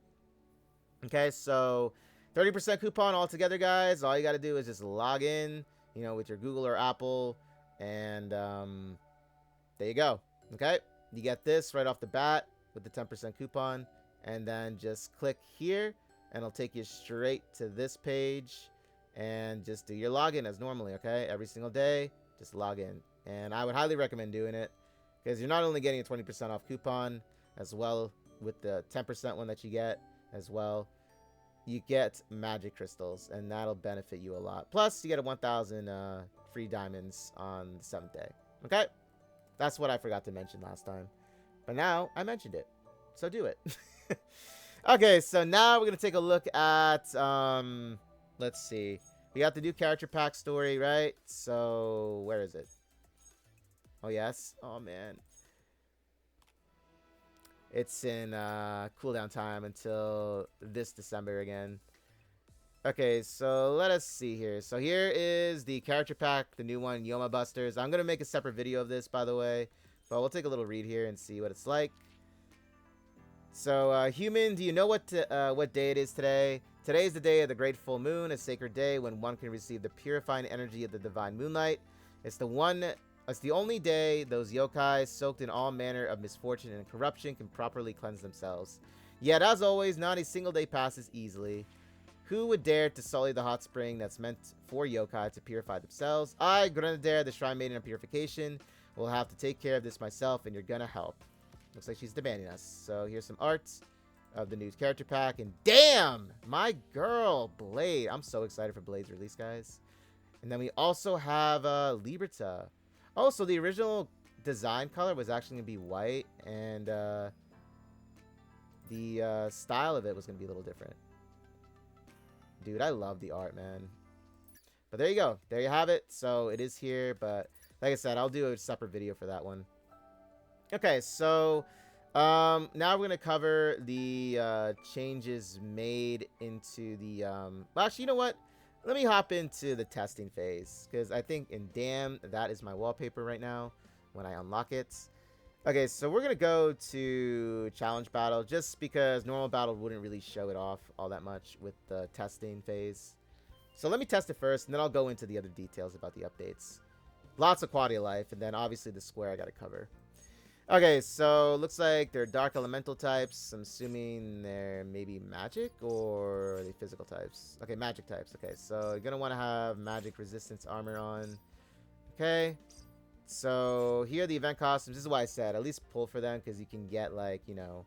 Okay, so 30% coupon altogether, guys. All you got to do is just log in, you know, with your Google or Apple, and there you go. Okay, you get this right off the bat with the 10% coupon, and then just click here, and it'll take you straight to this page, and just do your login as normally. Okay, every single day, just log in, and I would highly recommend doing it, because you're not only getting a 20% off coupon as well with the 10% one that you get as well, you get magic crystals, and that'll benefit you a lot. Plus, you get a 1,000 free diamonds on the 7th day. Okay, that's what I forgot to mention last time, but now I mentioned it, so do it. Okay, so now we're gonna take a look at let's see, we got the new character pack story, right? So where is it? Oh yes, oh man, it's in cooldown time until this December again. Okay, so let us see here. So here is the character pack, the new one, Yoma Busters. I'm gonna make a separate video of this, by the way, but we'll take a little read here and see what it's like. So, human, do you know what day it is today? Today is the day of the great full moon, a sacred day when one can receive the purifying energy of the divine moonlight. It's the only day those yokai, soaked in all manner of misfortune and corruption, can properly cleanse themselves. Yet, as always, not a single day passes easily. Who would dare to sully the hot spring that's meant for yokai to purify themselves? I, Granadair, the Shrine Maiden of Purification, will have to take care of this myself, and you're gonna help. Looks like she's demanding us. So here's some art of the new character pack. And damn, my girl, Blade. I'm so excited for Blade's release, guys. And then we also have Liberta. Oh, so the original design color was actually going to be white. And the style of it was going to be a little different. Dude, I love the art, man. But there you go. There you have it. So it is here. But like I said, I'll do a separate video for that one. Okay, so now we're going to cover the changes made into the... well, actually, you know what? Let me hop into the testing phase, because I think, and damn, that is my wallpaper right now when I unlock it. Okay, so we're going to go to challenge battle, just because normal battle wouldn't really show it off all that much with the testing phase. So let me test it first, and then I'll go into the other details about the updates. Lots of quality of life, and then obviously the square I got to cover. Okay, so looks like they're dark elemental types. I'm assuming they're maybe magic, or are they physical types? Okay, magic types. Okay, so you're going to want to have magic resistance armor on. Okay, so here are the event costumes. This is why I said at least pull for them, because you can get, like, you know,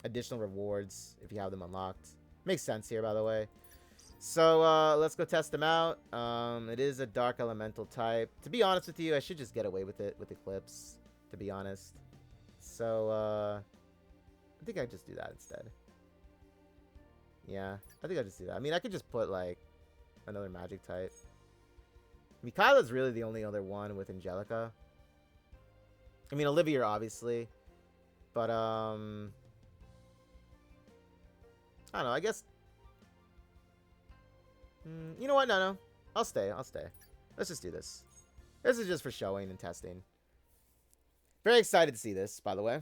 additional rewards if you have them unlocked. Makes sense here, by the way. So let's go test them out. It is a dark elemental type. To be honest with you, I should just get away with it with Eclipse, to be honest. So I think I just do that instead. Yeah, I think I'll just do that. I mean, I could just put, like, another magic type. Mikaela's really the only other one with Angelica. I mean, Olivia, obviously. But, I don't know. I guess. You know what? No. I'll stay. Let's just do this. This is just for showing and testing. Very excited to see this, by the way.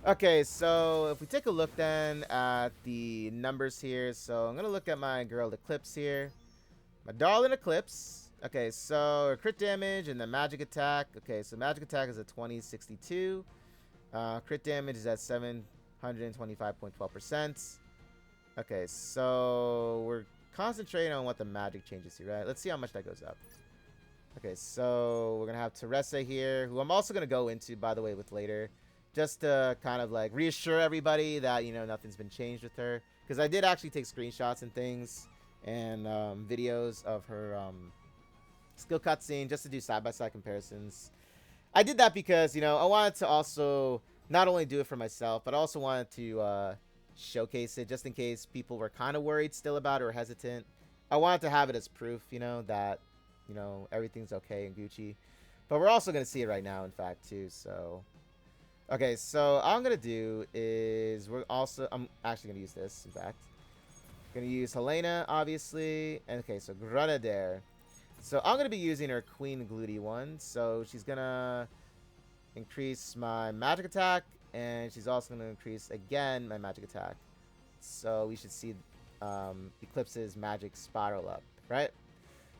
Okay, so if we take a look then at the numbers here. So I'm going to look at my girl Eclipse here. My darling Eclipse. Okay, so crit damage and the magic attack. Okay, so magic attack is at 2062. Crit damage is at 725.12%. Okay, so we're concentrating on what the magic changes here, right? Let's see how much that goes up. Okay, so we're going to have Teresse here, who I'm also going to go into, by the way, with later. Just to kind of like reassure everybody that, you know, nothing's been changed with her. Because I did actually take screenshots and things and videos of her skill cutscene just to do side-by-side comparisons. I did that because, you know, I wanted to also not only do it for myself, but also wanted to showcase it just in case people were kind of worried still about it or hesitant. I wanted to have it as proof, you know, that, you know, everything's okay and Gucci. But we're also going to see it right now, in fact, too, so... Okay, so all I'm going to do is I'm actually going to use this, in fact. I'm going to use Helena, obviously. And, okay, so Granadair. So I'm going to be using her Queen Glooty one. So she's going to increase my magic attack. And she's also going to increase, again, my magic attack. So we should see Eclipse's magic spiral up, right?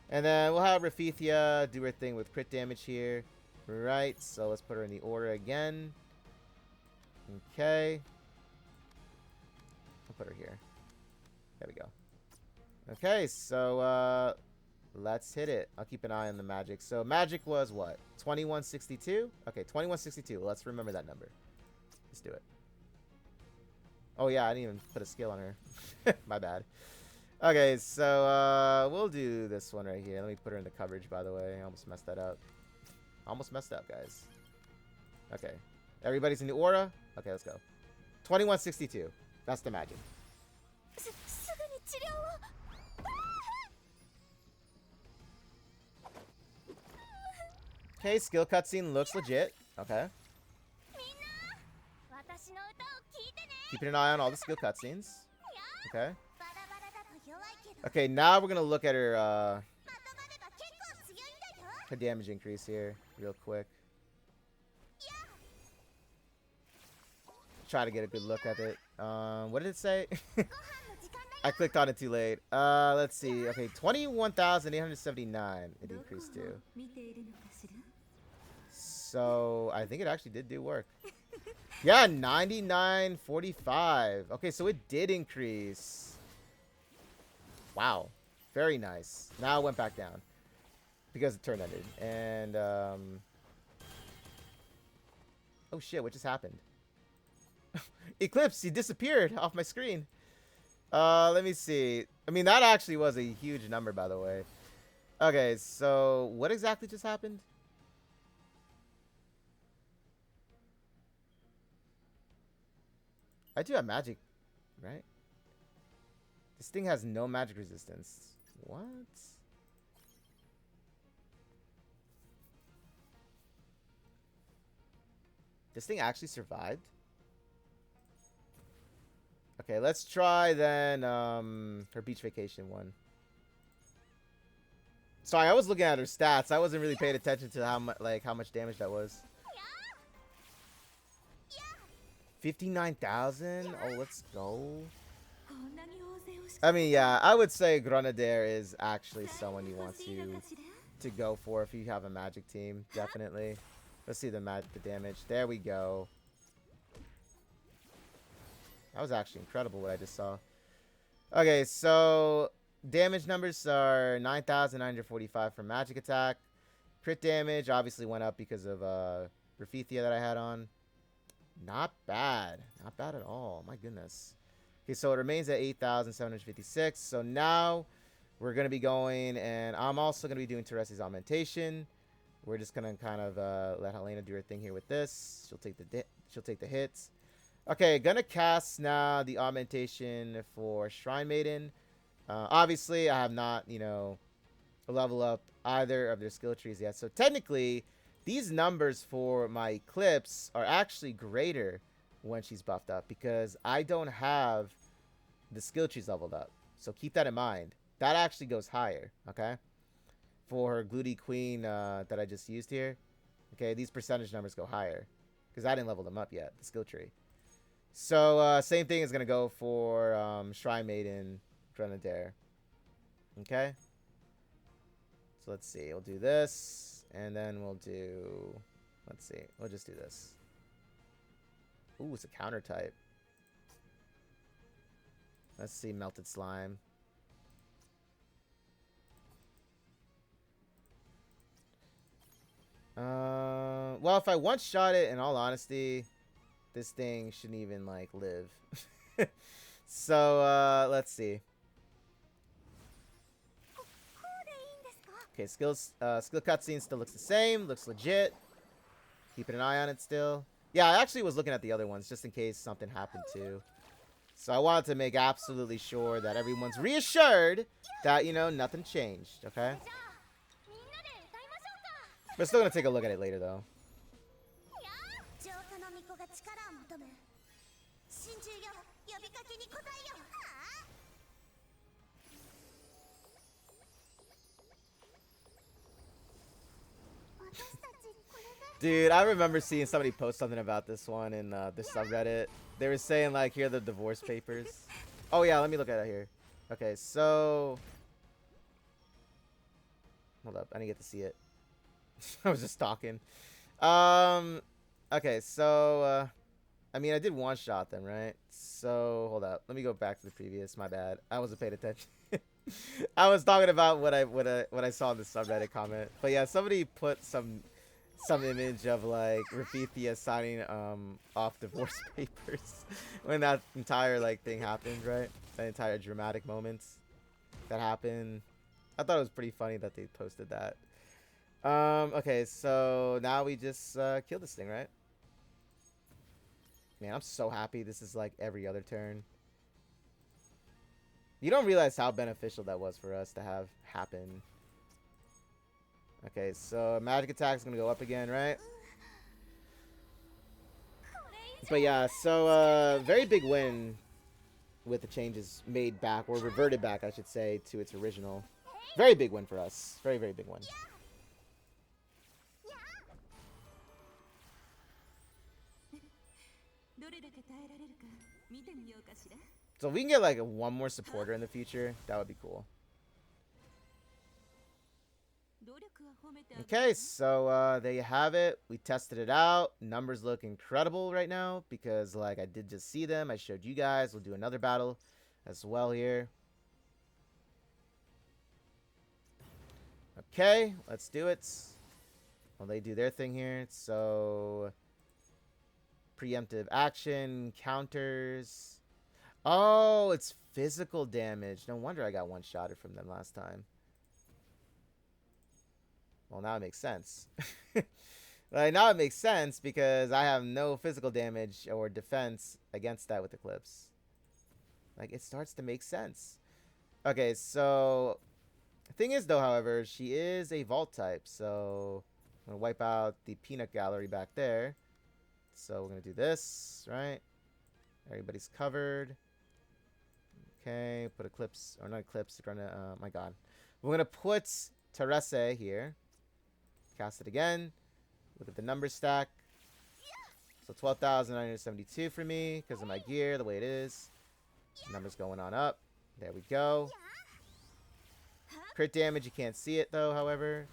And then we'll have Rafithia do her thing with crit damage here. Right, so let's put her in the order again. Okay. I'll put her here. There we go. Okay, so let's hit it. I'll keep an eye on the magic. So magic was what? 2162? Okay, 2162. Let's remember that number. Let's do it. Oh yeah, I didn't even put a skill on her. My bad. Okay, so we'll do this one right here. Let me put her into coverage, by the way. I almost messed that up. Almost messed up, guys. Okay. Everybody's in the aura? Okay, let's go. 2162. That's the magic. Okay, skill cutscene looks legit. Okay. Keeping an eye on all the skill cutscenes. Okay. Okay, now we're gonna look at her damage increase here real quick. Try to get a good look at it. What did it say? I clicked on it too late. Let's see. Okay, 21,879 it increased to. So I think it actually did do work. Yeah, 99.45. Okay, so it did increase. Wow, very nice. Now it went back down because the turn ended. And oh shit, what just happened? Eclipse, he disappeared off my screen. Let me see. I mean, that actually was a huge number, by the way. Okay, so what exactly just happened? I do have magic, right? This thing has no magic resistance. What? This thing actually survived? Okay, let's try then her beach vacation one. Sorry, I was looking at her stats. I wasn't really paying attention to how much damage that was. 59,000? Oh, let's go. I mean, yeah, I would say Granadair is actually someone you want to go for if you have a magic team, definitely. Let's see the damage. There we go. That was actually incredible what I just saw. Okay, so damage numbers are 9,945 for magic attack. Crit damage obviously went up because of Rafithia that I had on. Not bad. Not bad at all. My goodness. Okay, so it remains at 8,756. So now we're going to be going, and I'm also going to be doing Teresse's augmentation. We're just going to kind of let Helena do her thing here with this. She'll take the hits. Okay, gonna cast now the augmentation for Shrine Maiden. Obviously, I have not, you know, level up either of their skill trees yet. So technically, these numbers for my Eclipse are actually greater when she's buffed up because I don't have the skill tree's leveled up. So keep that in mind. That actually goes higher, okay? For her Glooty Queen that I just used here. Okay, these percentage numbers go higher. Because I didn't level them up yet, the skill tree. So, same thing is going to go for Shrine Maiden Granadair. Okay? So let's see. We'll do this. And then we'll do... Let's see. We'll just do this. Ooh, it's a counter type. Let's see. Melted Slime. Well, if I one-shot it, in all honesty, this thing shouldn't even, like, live. So, let's see. Okay, skill cutscene still looks the same. Looks legit. Keeping an eye on it still. Yeah, I actually was looking at the other ones just in case something happened too. So I wanted to make absolutely sure that everyone's reassured that, you know, nothing changed, okay? We're still going to take a look at it later, though. Dude, I remember seeing somebody post something about this one in the subreddit. They were saying, like, here are the divorce papers. Oh, yeah, let me look at it here. Okay, so... Hold up, I didn't get to see it. I was just talking. Okay, so... I mean, I did one-shot them, right? So, hold up. Let me go back to the previous. My bad. I wasn't paying attention. I was talking about what I saw in the subreddit comment. But yeah, somebody put some image of like Rafithia signing off divorce papers when that entire like thing happened, right? That entire dramatic moments that happened. I thought it was pretty funny that they posted that. Okay, so now we just kill this thing, right? Man, I'm so happy this is like every other turn. You don't realize how beneficial that was for us to have happen. Okay, so magic attack is going to go up again, right? But yeah, so very big win with the changes made back, or reverted back, I should say, to its original. Very big win for us. Very, very big win. So if we can get like one more supporter in the future, that would be cool. Okay, so there you have it. We tested it out. Numbers look incredible right now because like I did just see them. I showed you guys. We'll do another battle as well here. Okay, let's do it. Well, they do their thing here. So preemptive action, counters. Oh, it's physical damage. No wonder I got one-shotted from them last time. Well, now it makes sense. Like, now it makes sense because I have no physical damage or defense against that with Eclipse. Like, it starts to make sense. Okay, so... The thing is, though, however, she is a Vault type. So, I'm going to wipe out the Peanut Gallery back there. So, we're going to do this, right? Everybody's covered. Okay, put Eclipse, or not Eclipse, my god. We're going to put Teresse here. Cast it again. Look at the number stack. So 12,972 for me because of my gear, the way it is. Numbers going on up. There we go. Crit damage, you can't see it though, however.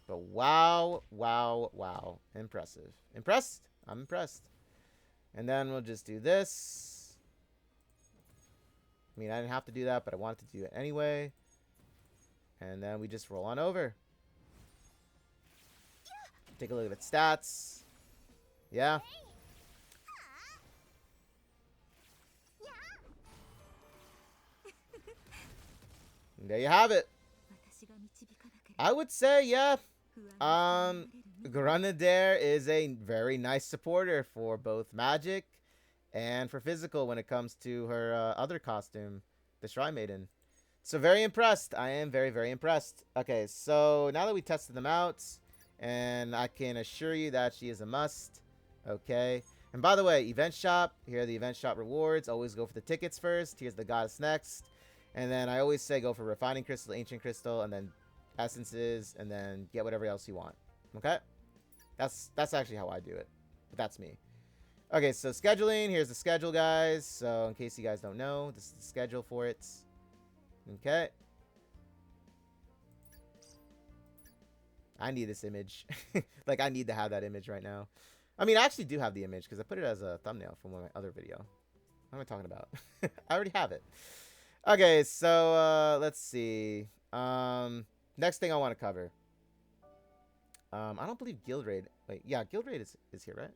But wow, wow, wow. Impressive. Impressed? I'm impressed. And then we'll just do this. I mean, I didn't have to do that, but I wanted to do it anyway. And then we just roll on over. Take a look at its stats. Yeah. And there you have it. I would say, yeah. Granadair is a very nice supporter for both magic and for physical when it comes to her other costume, the Shrine Maiden. So very impressed. I am very, very impressed. Okay, so now that we tested them out, and I can assure you that she is a must. Okay. And by the way, event shop. Here are the event shop rewards. Always go for the tickets first. Here's the goddess next. And then I always say go for refining crystal, ancient crystal, and then essences, and then get whatever else you want. Okay? That's actually how I do it. But that's me. Okay, so scheduling. Here's the schedule, guys. So in case you guys don't know, this is the schedule for it. Okay. I need this image. Like, I need to have that image right now. I mean, I actually do have the image because I put it as a thumbnail from my other video. What am I talking about? I already have it. Okay, so let's see. Next thing I want to cover. I don't believe guild raid. Wait, yeah, guild raid is here, right?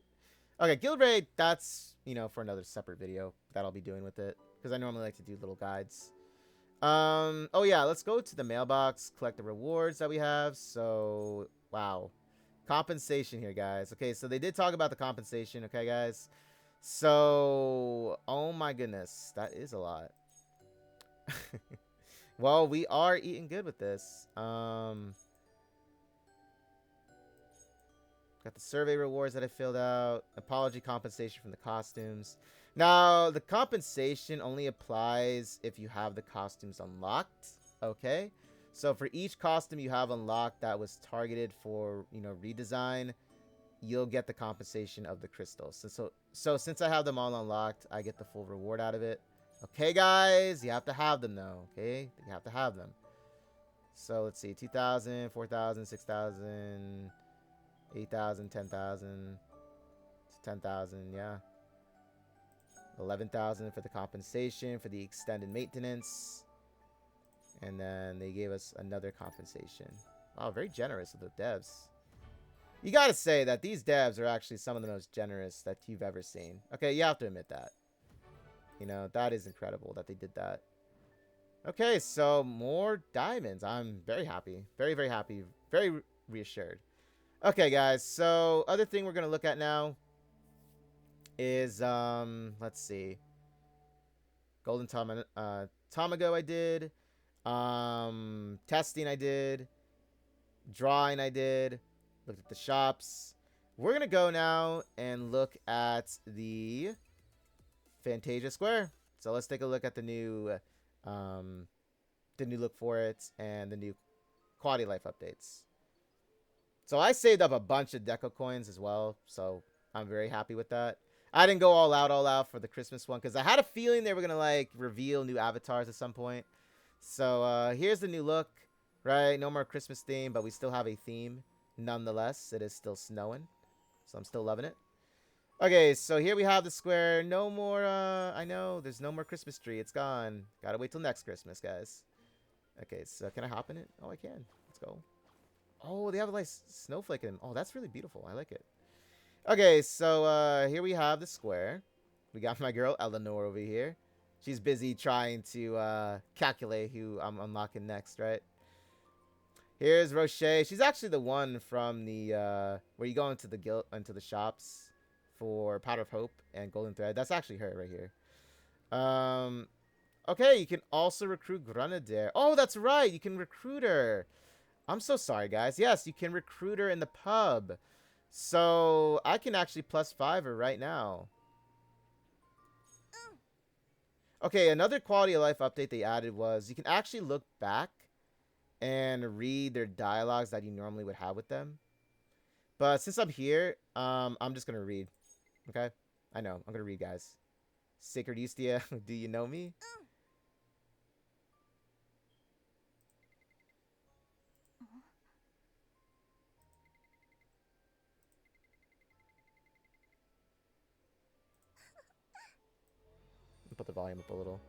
Okay, guild raid, that's, you know, for another separate video that I'll be doing with it, because I normally like to do little guides. Oh yeah, let's go to the mailbox, collect the rewards that we have. So, wow. Compensation here, guys. Okay, so they did talk about the compensation, okay, guys? So, oh my goodness, that is a lot. Well, we are eating good with this. Got the survey rewards that I filled out. Apology compensation from the costumes. Now, the compensation only applies if you have the costumes unlocked. Okay? So, for each costume you have unlocked that was targeted for, you know, redesign, you'll get the compensation of the crystals. So since I have them all unlocked, I get the full reward out of it. Okay, guys? You have to have them, though. Okay? You have to have them. So, let's see. 2,000, 4,000, 6,000... 8,000, 10,000, 10,000, yeah. 11,000 for the compensation for the extended maintenance. And then they gave us another compensation. Wow, very generous of the devs. You gotta say that these devs are actually some of the most generous that you've ever seen. Okay, you have to admit that. You know, that is incredible that they did that. Okay, so more diamonds. I'm very happy. Very, very happy. Very reassured. Okay, guys, so other thing we're going to look at now is, let's see. Golden Tamago I did. Testing I did. Drawing I did. Looked at the shops. We're going to go now and look at the Fantasia Square. So let's take a look at the new look for it and the new quality life updates. So I saved up a bunch of deco coins as well, so I'm very happy with that. I didn't go all out for the Christmas one because I had a feeling they were going to, like, reveal new avatars at some point. So here's the new look, right? No more Christmas theme, but we still have a theme. Nonetheless, it is still snowing, so I'm still loving it. Okay, so here we have the square. No more, I know, there's no more Christmas tree. It's gone. Gotta wait till next Christmas, guys. Okay, so can I hop in it? Oh, I can. Let's go. Oh, they have like snowflake in them. Oh, that's really beautiful. I like it. Okay, so here we have the square. We got my girl Eleanor over here. She's busy trying to calculate who I'm unlocking next, right? Here's Roche. She's actually the one from the where you go into the shops for Powder of Hope and Golden Thread. That's actually her right here. Okay, you can also recruit Granadair. Oh, that's right. You can recruit her. I'm so sorry, guys. Yes, you can recruit her in the pub. So, I can actually +5 her right now. Okay, another quality of life update they added was you can actually look back and read their dialogues that you normally would have with them. But since I'm here, I'm just going to read. Okay? I know. I'm going to read, guys. Sacred Eustia, do you know me? Put the volume up a little.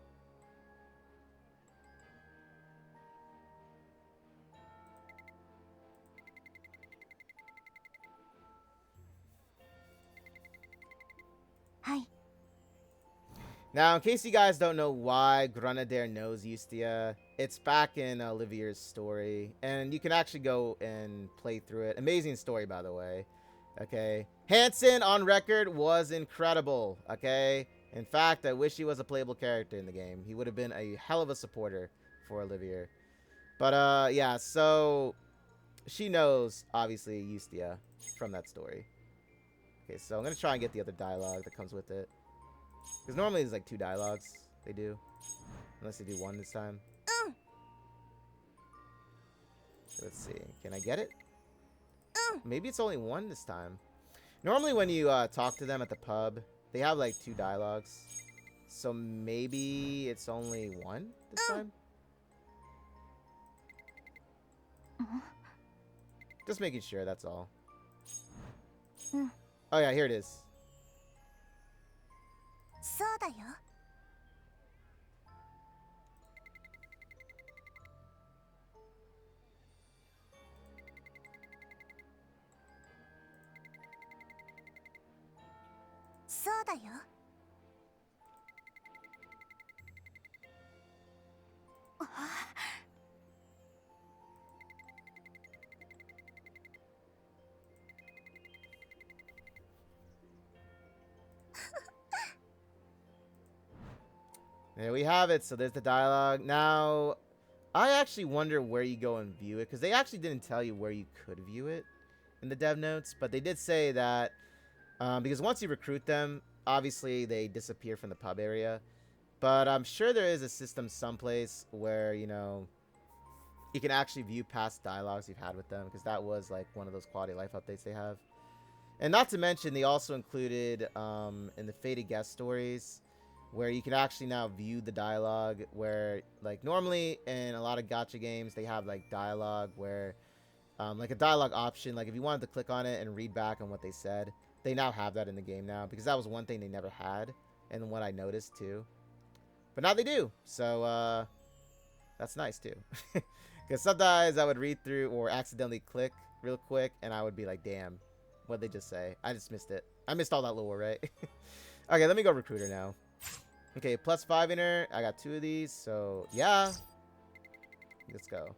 Hi. Now, in case you guys don't know why Granadair knows Eustia, it's back in Olivier's story, and you can actually go and play through it. Amazing story, by the way. Okay, Hansen on record was incredible. Okay, in fact, I wish he was a playable character in the game. He would have been a hell of a supporter for Olivier. But yeah, so she knows obviously Eustia from that story. Okay, so I'm going to try and get the other dialogue that comes with it. Because normally there's like 2 dialogues they do. Unless they do 1 this time. Let's see. Can I get it? Maybe it's only 1 this time. Normally when you talk to them at the pub, they have like 2 dialogues. So maybe it's only 1 this time? Just making sure, that's all. Oh yeah, here it is. There we have it. So there's the dialogue. Now, I actually wonder where you go and view it, because they actually didn't tell you where you could view it in the dev notes, but they did say that because once you recruit them, obviously they disappear from the pub area. But I'm sure there is a system someplace where, you know, you can actually view past dialogues you've had with them, because that was like one of those quality of life updates they have. And not to mention, they also included in the Faded Guest stories, where you can actually now view the dialogue, where like normally in a lot of gacha games they have like dialogue where like a dialogue option, like if you wanted to click on it and read back on what they said, they now have that in the game now, because that was one thing they never had and what I noticed too, but now they do. So that's nice too, because sometimes I would read through or accidentally click real quick and I would be like, damn, what'd they just say? I just missed it. I missed all that lore, right? Okay, let me go recruiter now. Okay, +5 inner. I got 2 of these, so yeah. Let's go.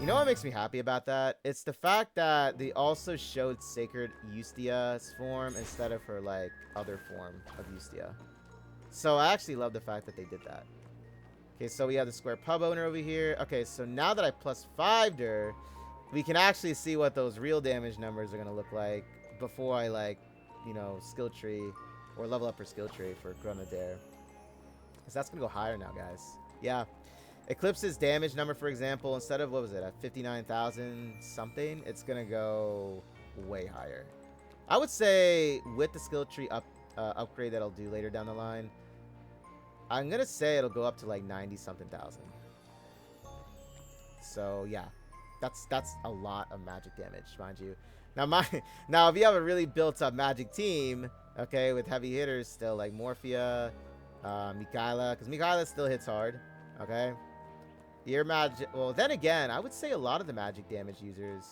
You know what makes me happy about that? It's the fact that they also showed Sacred Eustia's form instead of her, like, other form of Eustia. So I actually love the fact that they did that. Okay, so we have the square pub owner over here. Okay, so now that I +5'd her, we can actually see what those real damage numbers are going to look like before I, like, you know, skill tree or level up her skill tree for Granadair. Because that's going to go higher now, guys. Yeah. Eclipse's damage number, for example, instead of, what was it, at 59,000 something, it's going to go way higher. I would say with the skill tree upgrade that I'll do later down the line, I'm going to say it'll go up to like 90-something thousand. So, yeah. That's a lot of magic damage, mind you. Now, if you have a really built-up magic team, okay, with heavy hitters still, like Morphia, Mikaela, because Mikaela still hits hard, okay? Your magic... Well, then again, I would say a lot of the magic damage users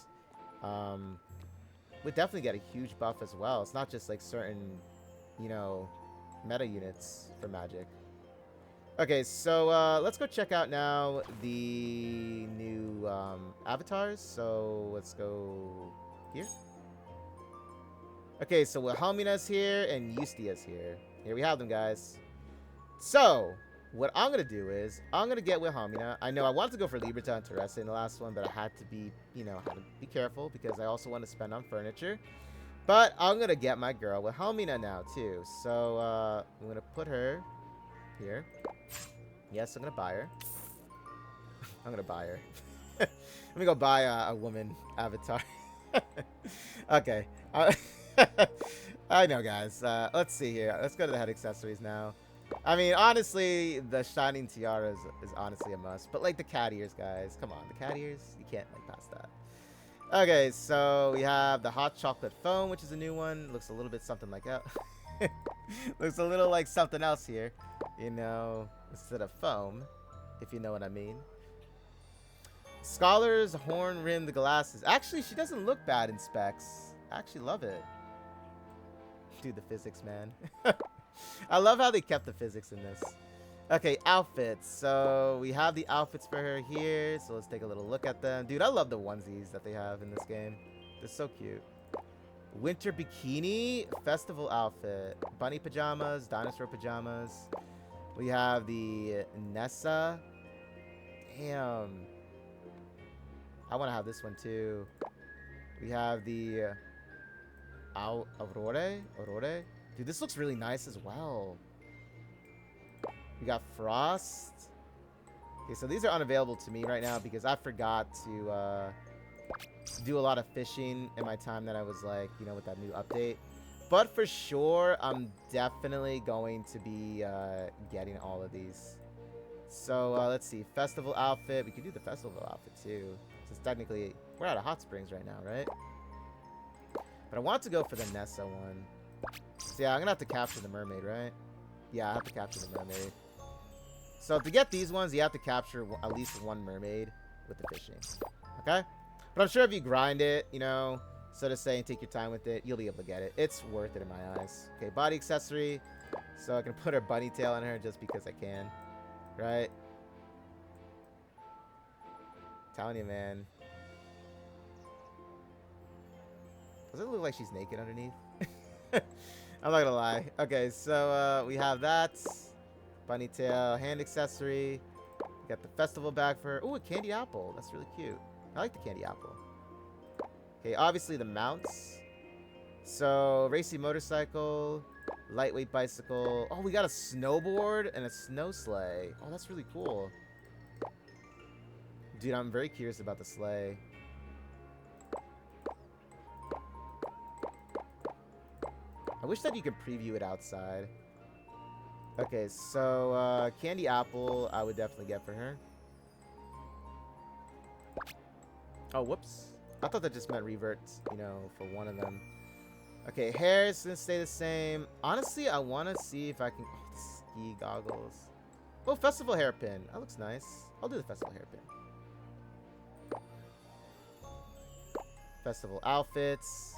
would definitely get a huge buff as well. It's not just, like, certain, you know, meta units for magic. Okay, so let's go check out now the new avatars. So let's go here. Okay, so Wilhelmina's here and Eustia's here. Here we have them, guys. So what I'm going to do is I'm going to get Wilhelmina. I know I wanted to go for Liberta and Teresse in the last one, but I had to be, you know, had to be careful because I also want to spend on furniture. But I'm going to get my girl Wilhelmina now, too. So I'm going to put her here. Yes, I'm going to buy her. I'm going to buy her. Let me go buy a woman avatar. Okay. I know, guys. Let's see here. Let's go to the head accessories now. I mean, honestly, the shining tiara is honestly a must. But, like, the cat ears, guys. Come on. The cat ears? You can't, like, pass that. Okay, so we have the hot chocolate foam, which is a new one. Looks a little bit something like that. Looks a little like something else here. You know, instead of foam, if you know what I mean. Scholar's horn-rimmed glasses. Actually, she doesn't look bad in specs. I actually love it. Dude, the physics, man. I love how they kept the physics in this. Okay, outfits. So we have the outfits for her here. So let's take a little look at them. Dude, I love the onesies that they have in this game. They're so cute. Winter bikini, festival outfit, bunny pajamas, dinosaur pajamas. We have the Nessa. Damn. I want to have this one too. We have the Aurore. Aurore. Dude, this looks really nice as well. We got Frost. Okay, so these are unavailable to me right now because I forgot to do a lot of fishing in my time that I was like, you know, with that new update. But for sure, I'm definitely going to be getting all of these. So let's see. Festival outfit. We could do the festival outfit too. Since technically, we're out of hot springs right now, right? But I want to go for the Nessa one. So yeah, I'm going to have to capture the mermaid, right? Yeah, I have to capture the mermaid. So to get these ones, you have to capture at least one mermaid with the fishing. Okay? But I'm sure if you grind it, you know, so to say, and take your time with it, you'll be able to get it. It's worth it in my eyes. Okay, body accessory. So I can put her bunny tail on her just because I can. Right? Telling you, man. Does it look like she's naked underneath? I'm not gonna lie. Okay, so we have that. Bunny tail, hand accessory. We got the festival bag for her. Ooh, a candy apple. That's really cute. I like the candy apple. Okay, obviously the mounts. So, racy motorcycle, lightweight bicycle. Oh, we got a snowboard and a snow sleigh. Oh, that's really cool. Dude, I'm very curious about the sleigh. I wish that you could preview it outside. Okay, so candy apple I would definitely get for her. Oh, whoops. I thought that just meant revert, you know, for one of them. Okay, hair is going to stay the same. Honestly, I want to see if I can... Oh, the ski goggles. Oh, festival hairpin. That looks nice. I'll do the festival hairpin. Festival outfits.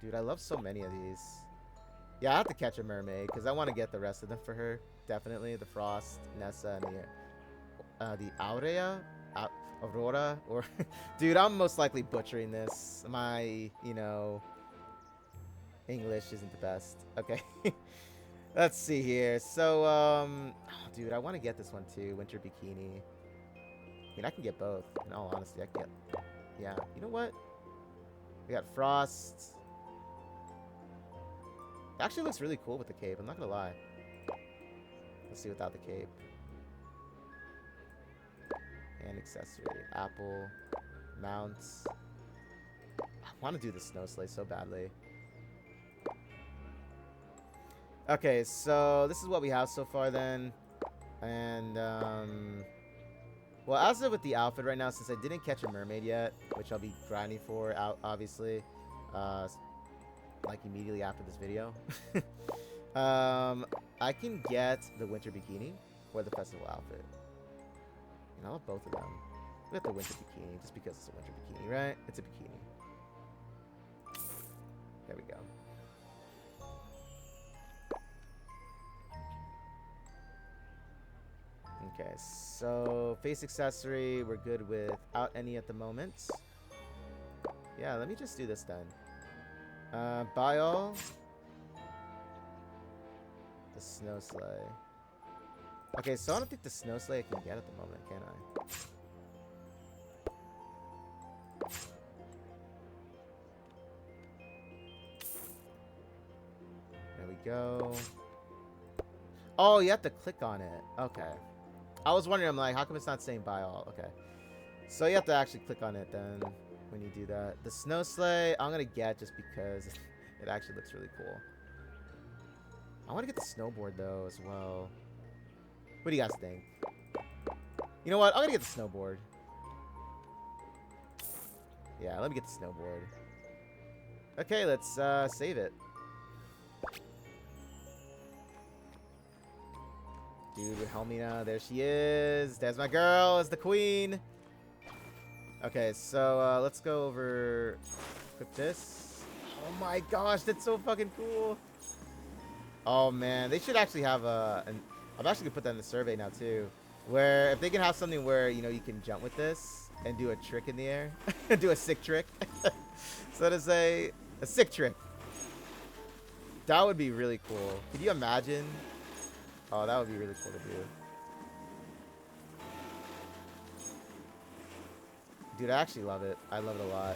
Dude, I love so many of these. Yeah, I have to catch a mermaid because I want to get the rest of them for her. Definitely. The Frost, Nessa, and the Aurea. Aurora. Or dude, I'm most likely butchering this. My, you know, English isn't the best. Okay. Let's see here. So, oh, dude, I want to get this one too. Winter bikini. I mean, I can get both. In all honesty, I can get... Yeah. You know what? We got Frost. It actually looks really cool with the cape. I'm not going to lie. Let's see without the cape. And accessory. Apple. Mounts. I want to do the snow sleigh so badly. Okay, so this is what we have so far then. And, well, as of with the outfit right now, since I didn't catch a mermaid yet, which I'll be grinding for, obviously, like immediately after this video, I can get the winter bikini or the festival outfit. And I love both of them. We got the winter bikini just because it's a winter bikini, right? It's a bikini. There we go. Okay, so face accessory, we're good without any at the moment. Yeah, let me just do this then. Buy all. The snow sleigh. Okay, so I don't think the snow sleigh I can get at the moment, can I? There we go. Oh, you have to click on it. Okay. I was wondering, I'm like, how come it's not saying buy all? Okay. So you have to actually click on it then when you do that. The snow sleigh, I'm going to get just because it actually looks really cool. I want to get the snowboard, though, as well. What do you guys think? You know what? I'm going to get the snowboard. Yeah, let me get the snowboard. Okay, let's save it. Dude, with Helmina, there she is. There's my girl, is the queen. Okay, so let's go over, equip this. Oh my gosh, that's so fucking cool. Oh man, they should actually have a I'm actually gonna put that in the survey now too. Where if they can have something where, you know, you can jump with this and do a trick in the air, do a sick trick. So to say, a sick trick. That would be really cool. Could you imagine? Oh, that would be really cool to do. Dude, I actually love it. I love it a lot.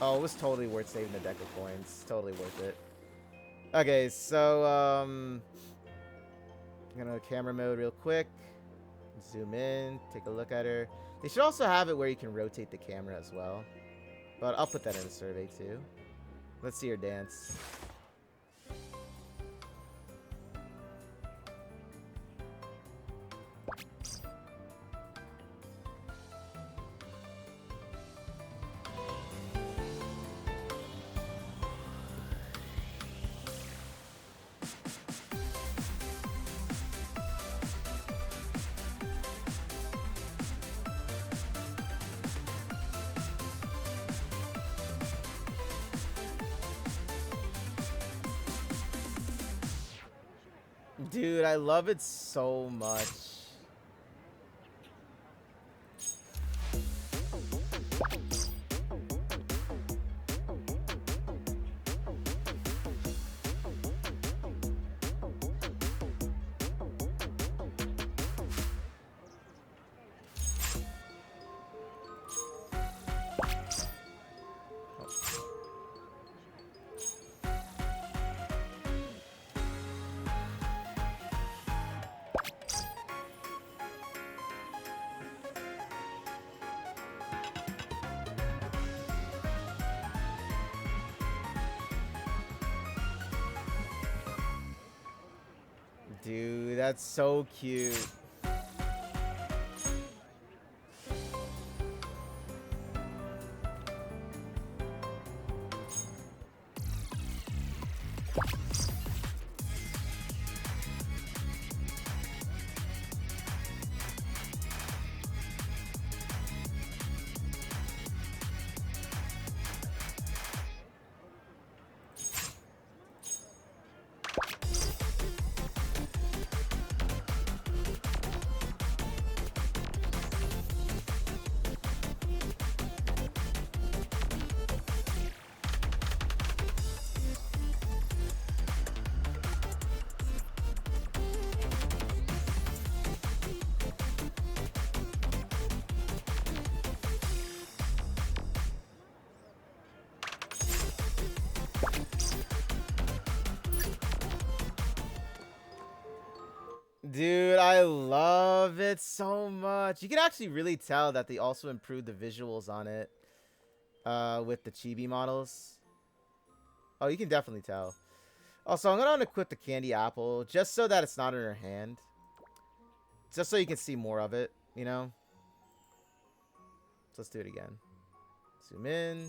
Oh, it was totally worth saving the deck of coins. Totally worth it. Okay, so, I'm gonna go camera mode real quick. Zoom in, take a look at her. They should also have it where you can rotate the camera as well. But I'll put that in the survey too. Let's see her dance. Dude, I love it so much. Dude, that's so cute. Dude, I love it so much. You can actually really tell that they also improved the visuals on it with the chibi models. Oh, you can definitely tell. Also, I'm going to unequip the candy apple just so that it's not in her hand. Just so you can see more of it, you know? So let's do it again. Zoom in.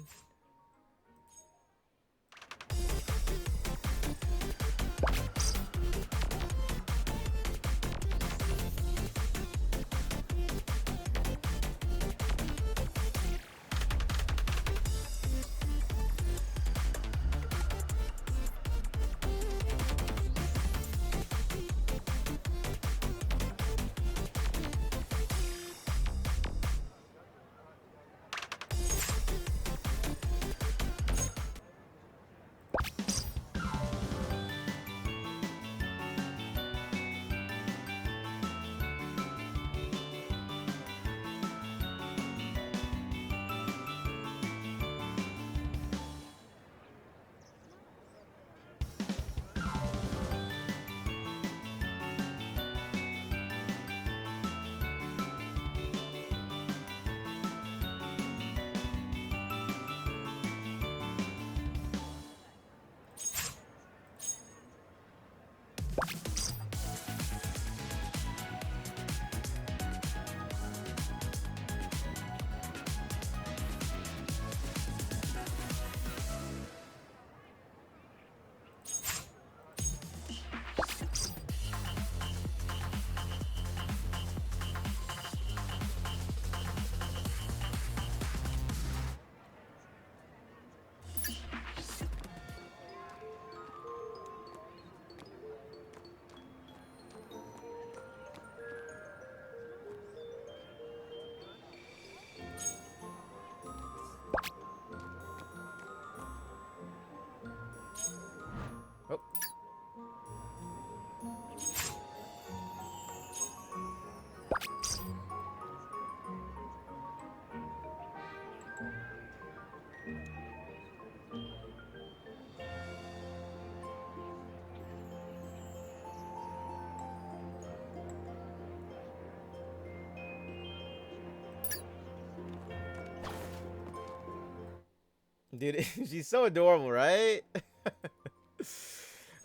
Dude, she's so adorable, right?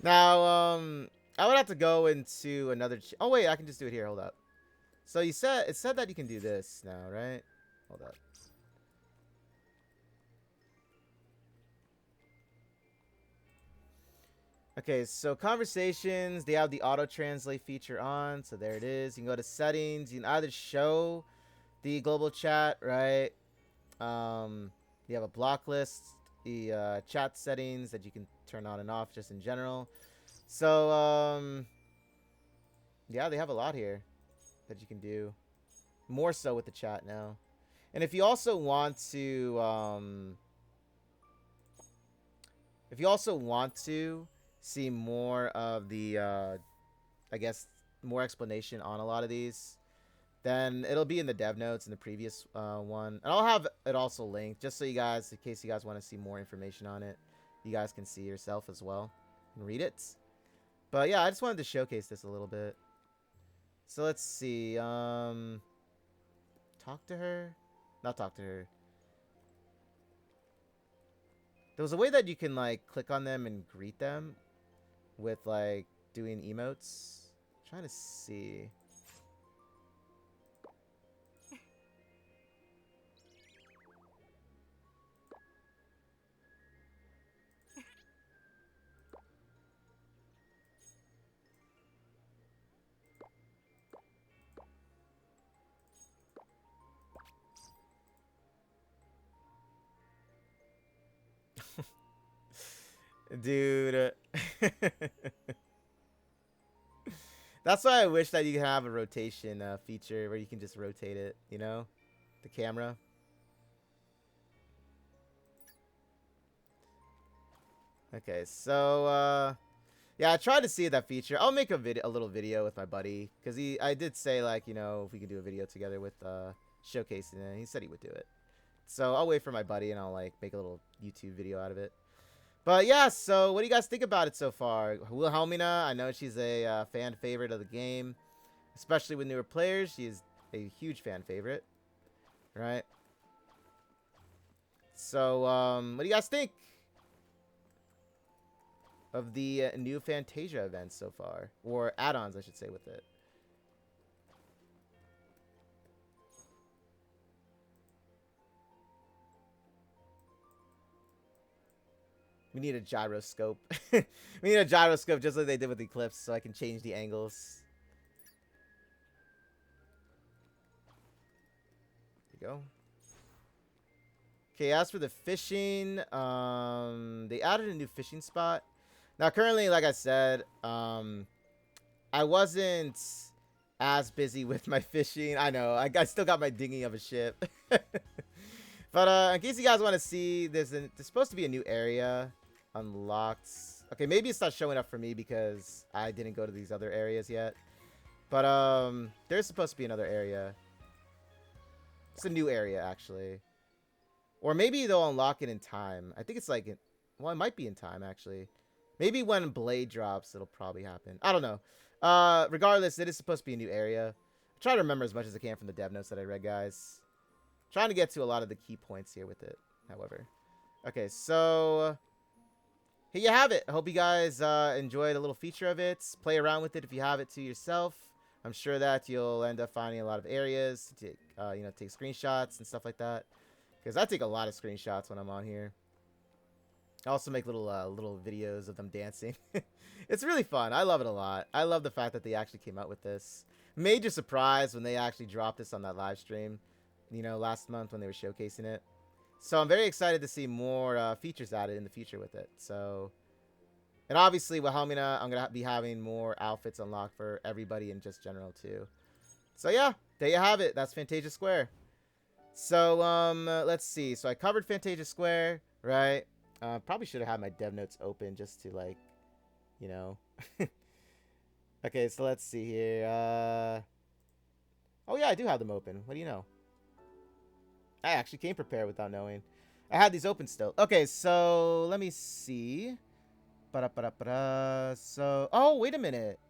Now, I would have to go into another. Oh wait, I can just do it here. Hold up. So it said that you can do this now, right? Hold up. Okay, so conversations, they have the auto translate feature on, so there it is. You can go to settings. You can either show the global chat, right? You have a block list, the chat settings that you can turn on and off just in general. So, yeah, they have a lot here that you can do. More so with the chat now. And if you also want to, see more of the, I guess, more explanation on a lot of these, then it'll be in the dev notes in the previous one. And I'll have it also linked just so you guys, in case you guys want to see more information on it, you guys can see yourself as well and read it. But yeah, I just wanted to showcase this a little bit. So let's see. Talk to her? Not talk to her. There was a way that you can like click on them and greet them with like doing emotes. I'm trying to see. Dude. That's why I wish that you could have a rotation feature where you can just rotate it, you know? The camera. Okay, so, yeah, I tried to see that feature. I'll make a little video with my buddy, because I did say, like, you know, if we could do a video together with showcasing it. He said he would do it. So I'll wait for my buddy, and I'll, like, make a little YouTube video out of it. But yeah, so what do you guys think about it so far? Wilhelmina, I know she's a fan favorite of the game, especially with newer players. She is a huge fan favorite, right? So, what do you guys think of the new Fantasia events so far? Or add-ons, I should say, with it. We need a gyroscope. We need a gyroscope just like they did with Eclipse so I can change the angles. There you go. Okay, as for the fishing, they added a new fishing spot. Now, currently, like I said, I wasn't as busy with my fishing. I know, I still got my dinghy of a ship. But in case you guys want to see, there's supposed to be a new area unlocked. Okay, maybe it's not showing up for me because I didn't go to these other areas yet. But there's supposed to be another area. It's a new area, actually. Or maybe they'll unlock it in time. I think it's like, well, it might be in time, actually. Maybe when Blade drops, it'll probably happen. I don't know. Regardless, it is supposed to be a new area. I try to remember as much as I can from the dev notes that I read, guys. Trying to get to a lot of the key points here with it, however. Okay, so here you have it. I hope you guys enjoyed a little feature of it. Play around with it if you have it to yourself. I'm sure that you'll end up finding a lot of areas to take, take screenshots and stuff like that. Because I take a lot of screenshots when I'm on here. I also make little videos of them dancing. It's really fun. I love it a lot. I love the fact that they actually came out with this. Major surprise when they actually dropped this on that live stream, last month when they were showcasing it. So I'm very excited to see more features added in the future with it. So, and obviously Wilhelmina, I'm gonna be having more outfits unlocked for everybody in just general too. So yeah, there you have it. That's Fantasia Square. So let's see. So I covered Fantasia Square, right? Probably should have had my dev notes open just to Okay, so let's see here. Oh yeah, I do have them open. What do you know? I actually came prepared without knowing. I had these open still. Okay, so let me see. Ba-da-ba-da-ba-da. So, oh, wait a minute.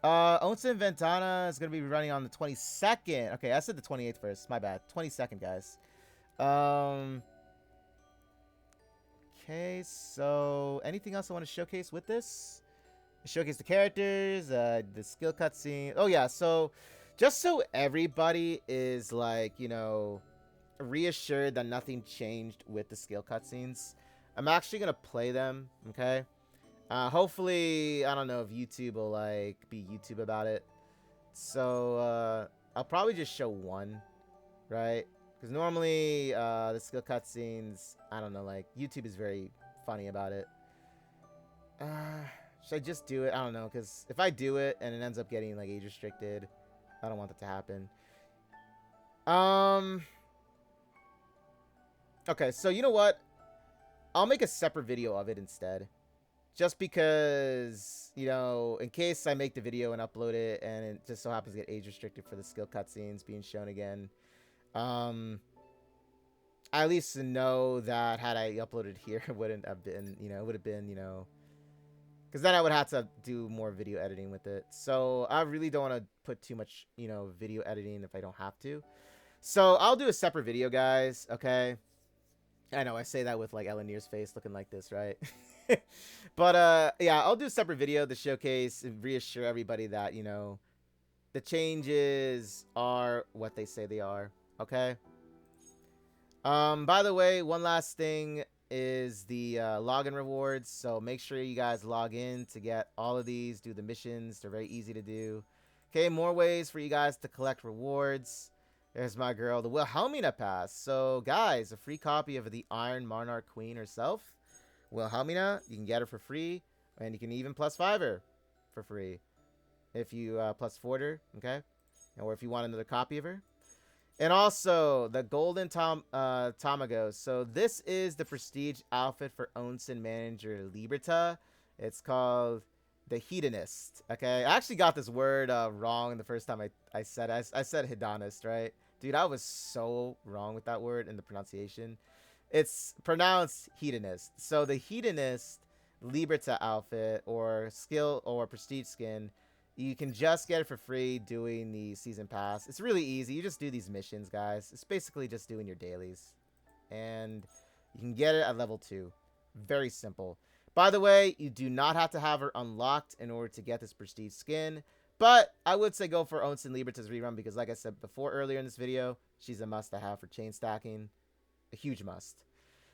Onsen Ventana is going to be running on the 22nd. Okay, I said the 28th first. My bad. 22nd, guys. Um, okay, so anything else I want to showcase with this? Showcase the characters, the skill cutscene. Oh, yeah, so just so everybody is, like, you know, reassured that nothing changed with the skill cutscenes, I'm actually going to play them, okay? Hopefully, I don't know if YouTube will, like, be YouTube about it. So, I'll probably just show one, right? Because normally, the skill cutscenes, I don't know, like, YouTube is very funny about it. Should I just do it? I don't know, because if I do it and it ends up getting, like, age restricted, I don't want that to happen. Okay, so you know what? I'll make a separate video of it instead. Just because, you know, in case I make the video and upload it and it just so happens to get age restricted for the skill cutscenes being shown again, I at least know that had I uploaded here, it wouldn't have been, you know, it would have been, you know, because then I would have to do more video editing with it. So I really don't want to put too much, you know, video editing if I don't have to. So I'll do a separate video, guys, okay? I know I say that with like Elanir's face looking like this, right? But yeah, I'll do a separate video to showcase and reassure everybody that, you know, the changes are what they say they are, okay? By the way, one last thing is the login rewards. So make sure you guys log in to get all of these, do the missions. They're very easy to do. Okay, more ways for you guys to collect rewards. There's my girl, the Wilhelmina Pass. So, guys, a free copy of the Iron Monarch Queen herself, Wilhelmina. You can get her for free, and you can even plus 5 her for free if you plus 4 her, okay? Or if you want another copy of her. And also, the Golden Tamagos. So, this is the prestige outfit for Onsen manager Liberta. It's called the Hedonist. Okay, I actually got this word wrong the first time I said it. I said hedonist, right? Dude, I was so wrong with that word in the pronunciation. It's pronounced hedonist. So the hedonist Liberta outfit or skill or prestige skin, you can just get it for free doing the season pass. It's really easy. You just do these missions, guys. It's basically just doing your dailies. And you can get it at level 2. Very simple. By the way, you do not have to have her unlocked in order to get this prestige skin. But I would say go for Onsen Liberta's rerun because like I said before earlier in this video, she's a must to have for chain stacking. A huge must.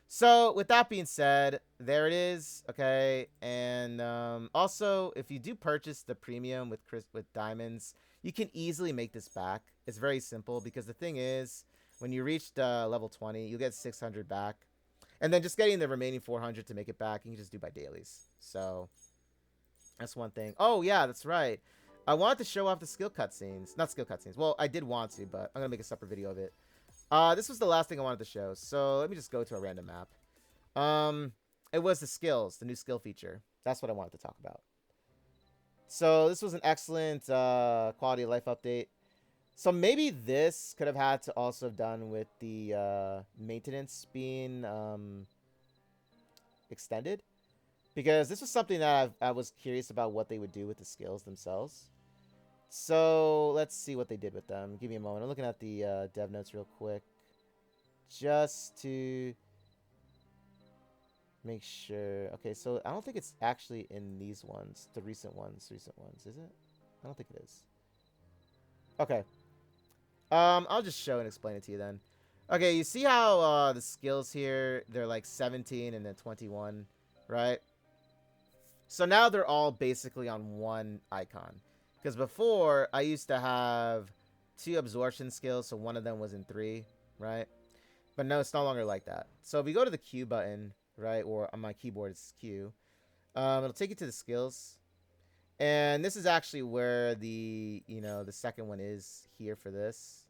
So with that being said, there it is. Okay. And also, if you do purchase the premium with diamonds, you can easily make this back. It's very simple because the thing is, when you reach the level 20, you'll get 600 back. And then just getting the remaining 400 to make it back, you can just do by dailies. So that's one thing. Oh, yeah, that's right. I wanted to show off the skill cutscenes. Not skill cutscenes. Well, I did want to, but I'm going to make a separate video of it. This was the last thing I wanted to show. So let me just go to a random map. It was the skills, the new skill feature. That's what I wanted to talk about. So this was an excellent quality of life update. So maybe this could have had to also have done with the maintenance being extended. Because this was something that I was curious about what they would do with the skills themselves. So let's see what they did with them. Give me a moment. I'm looking at the dev notes real quick. Just to make sure. Okay, so I don't think it's actually in these ones. The recent ones. Is it? I don't think it is. Okay. I'll just show and explain it to you then. Okay, you see how the skills here, they're like 17 and then 21, right? So now they're all basically on one icon. Because before, I used to have 2 absorption skills, so one of them was in 3, right? But no, it's no longer like that. So if we go to the Q button, right, or on my keyboard it's Q, it'll take you to the skills. And this is actually where the, you know, the second one is here for this.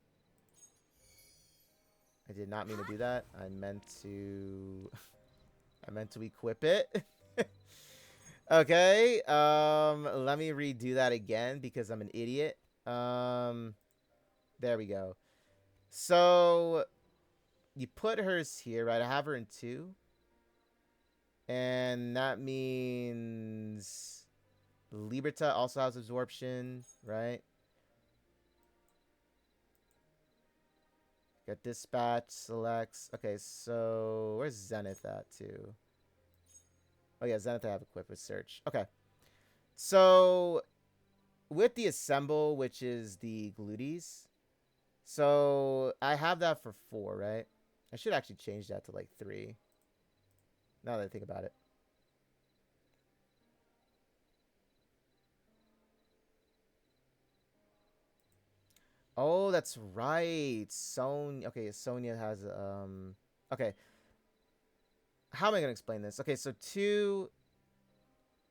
I did not mean to do that. I meant to equip it. Okay, let me redo that again because I'm an idiot. There we go. So you put hers here, right? I have her in 2. And that means Liberta also has absorption, right? Got dispatch, selects. Okay, so where's Zenith at too? Oh yeah, Zenith I have equipped with search. Okay. So with the assemble, which is the glutees, so I have that for 4, right? I should actually change that to like 3. Now that I think about it. Oh, that's right. Okay, Sonya has okay. How am I gonna explain this? Okay, so 2.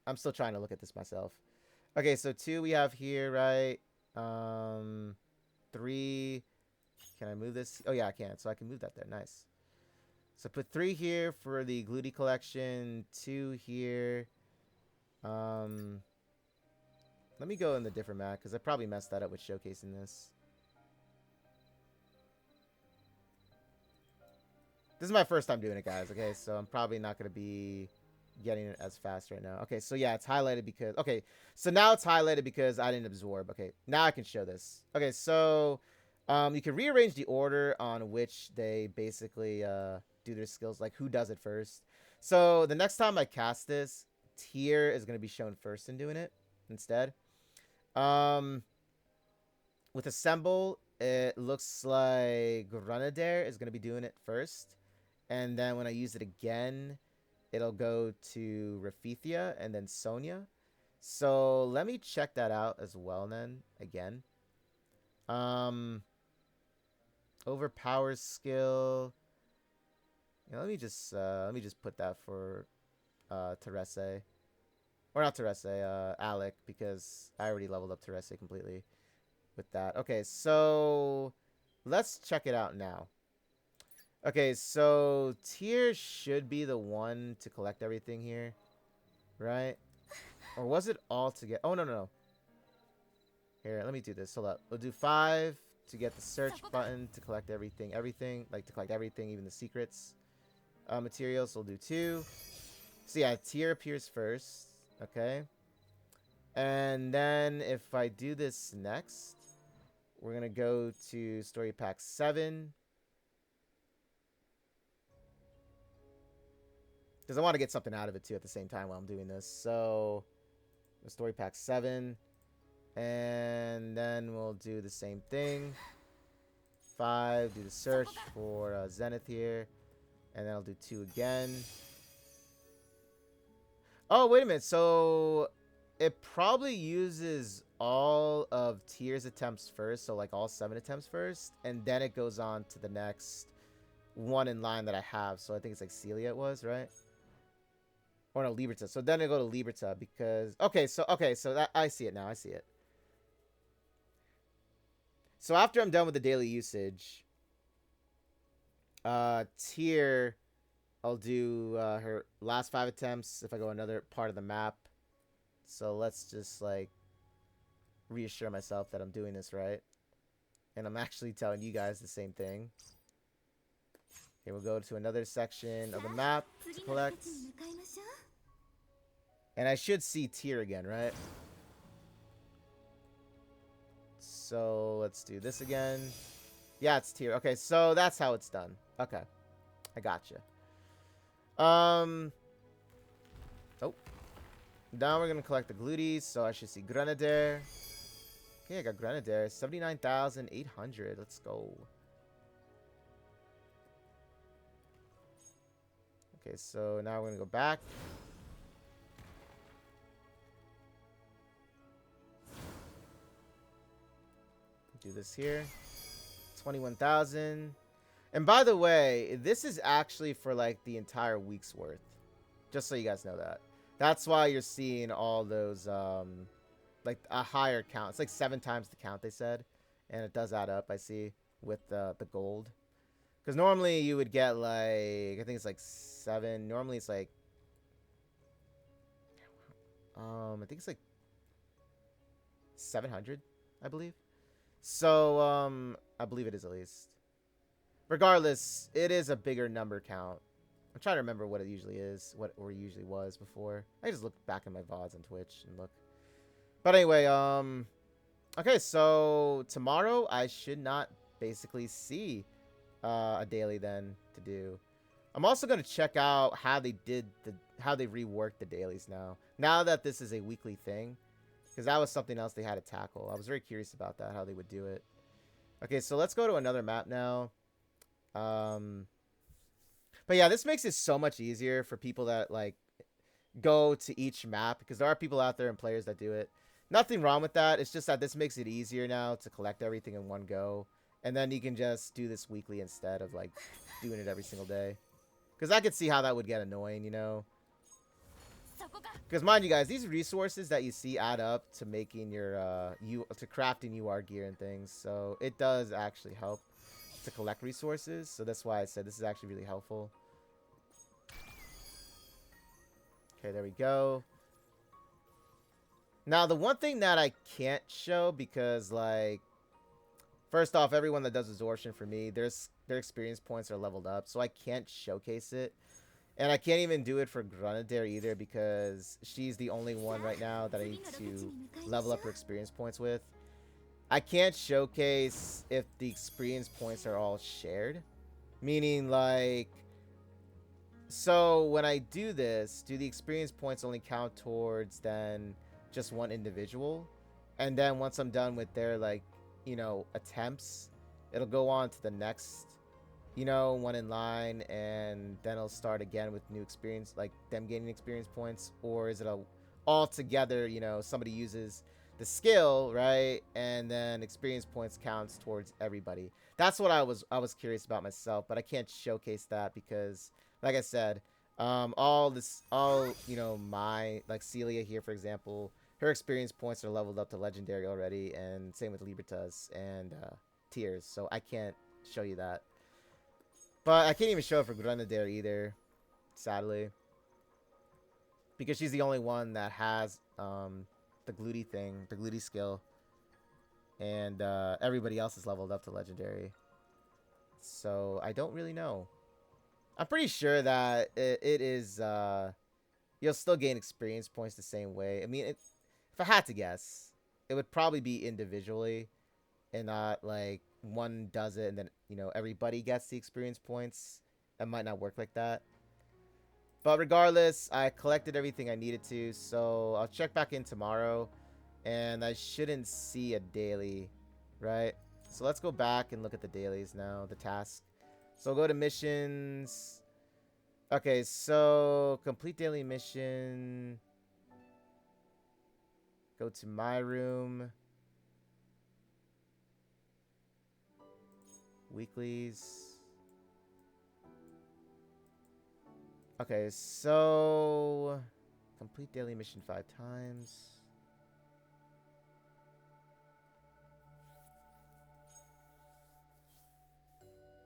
I'm still trying to look at this myself. Okay, so 2 we have here, right? 3. Can I move this? Oh yeah, I can. So I can move that there. Nice. So put 3 here for the Glutey collection. 2 here. Let me go in the different map because I probably messed that up with showcasing this. This is my first time doing it, guys. Okay, so I'm probably not gonna be getting it as fast right now. Okay, so yeah, it's highlighted because so now it's highlighted because I didn't absorb. Okay, now I can show this. Okay, so you can rearrange the order on which they basically do their skills, like who does it first. So the next time I cast this, Tier is gonna be shown first in doing it instead. With Assemble, it looks like Granadair is gonna be doing it first. And then when I use it again, it'll go to Raphithia and then Sonya. So let me check that out as well then again. Overpowers skill. You know, let me just put that for Teresse. Or not Teresse, Alec, because I already leveled up Teresse completely with that. Okay, so let's check it out now. Okay, so Tier should be the one to collect everything here, right? Or was it all together? Oh, no, no, no. Here, let me do this. Hold up. We'll do 5 to get the search button to collect everything. Like to collect everything, even the secrets. Materials, we'll do 2. So yeah, Tier appears first. Okay. And then if I do this next, we're going to go to Story Pack 7. Because I want to get something out of it too at the same time while I'm doing this. So, the Story Pack 7. And then we'll do the same thing. 5, do the search for Zenith here. And then I'll do 2 again. Oh, wait a minute. So, it probably uses all of Tier's attempts first. So, like all 7 attempts first. And then it goes on to the next one in line that I have. So, I think it's like Celia it was, right? Or no, Liberta. So then I go to Liberta because okay, so that I see it now. I see it. So after I'm done with the daily usage, Tier, I'll do her last 5 attempts if I go another part of the map. So let's just like reassure myself that I'm doing this right. And I'm actually telling you guys the same thing. Okay, we'll go to another section of the map to collect. And I should see Tier again, right? So let's do this again. Yeah, it's Tier. Okay, so that's how it's done. Okay, I gotcha. Oh, now we're gonna collect the glutees. So I should see Grenadier. Okay, I got Grenadier. 79,800. Let's go. Okay, so now we're gonna go back. Do this here. 21,000. And by the way, this is actually for like the entire week's worth. Just so you guys know that. That's why you're seeing all those like a higher count. It's like 7 times the count they said. And it does add up, I see, with the gold. Because normally you would get like, I think it's like 7. Normally it's like, I think it's like 700, I believe. So, I believe it is at least. Regardless, it is a bigger number count. I'm trying to remember what it usually is, what or usually was before. I just look back at my VODs on Twitch and look. But anyway, okay, so tomorrow I should not basically see a daily then to do. I'm also gonna check out how they reworked the dailies now. Now that this is a weekly thing, because that was something else they had to tackle. I was very curious about that, how they would do it. Okay, so let's go to another map now. But yeah, this makes it so much easier for people that like go to each map, because there are people out there and players that do it. Nothing wrong with that. It's just that this makes it easier now to collect everything in one go. And then you can just do this weekly instead of like doing it every single day. Because I could see how that would get annoying, you know? Because mind you guys, these resources that you see add up to making your, to crafting UR gear and things. So it does actually help to collect resources. So that's why I said this is actually really helpful. Okay, there we go. Now, the one thing that I can't show, because, like, first off, everyone that does absorption for me, their experience points are leveled up, so I can't showcase it. And I can't even do it for Granadair either, because she's the only one right now that I need to level up her experience points with. I can't showcase if the experience points are all shared. Meaning, like, so when I do this, do the experience points only count towards then just one individual? And then once I'm done with their, like, you know, attempts, it'll go on to the next, you know, one in line, and then it'll start again with new experience, like them gaining experience points? Or is it a all together, you know, somebody uses the skill, right, and then experience points counts towards everybody? That's what I was curious about myself, but I can't showcase that because, like I said, all you know, my, like Celia here, for example, her experience points are leveled up to legendary already, and same with Liberta's and Tears, so I can't show you that. But I can't even show it for Granadair either, sadly, because she's the only one that has the glutey thing, the glutey skill, and everybody else is leveled up to legendary. So I don't really know. I'm pretty sure that it is you'll still gain experience points the same way. I mean, if I had to guess, it would probably be individually and not like one does it and then, you know, everybody gets the experience points. It might not work like that. But regardless, I collected everything I needed to, so I'll check back in tomorrow, and I shouldn't see a daily, right? So let's go back and look at the dailies now, the task. So I'll go to missions. Okay, so complete daily mission. Go to my room. Weeklies. Okay, so complete daily mission 5 times.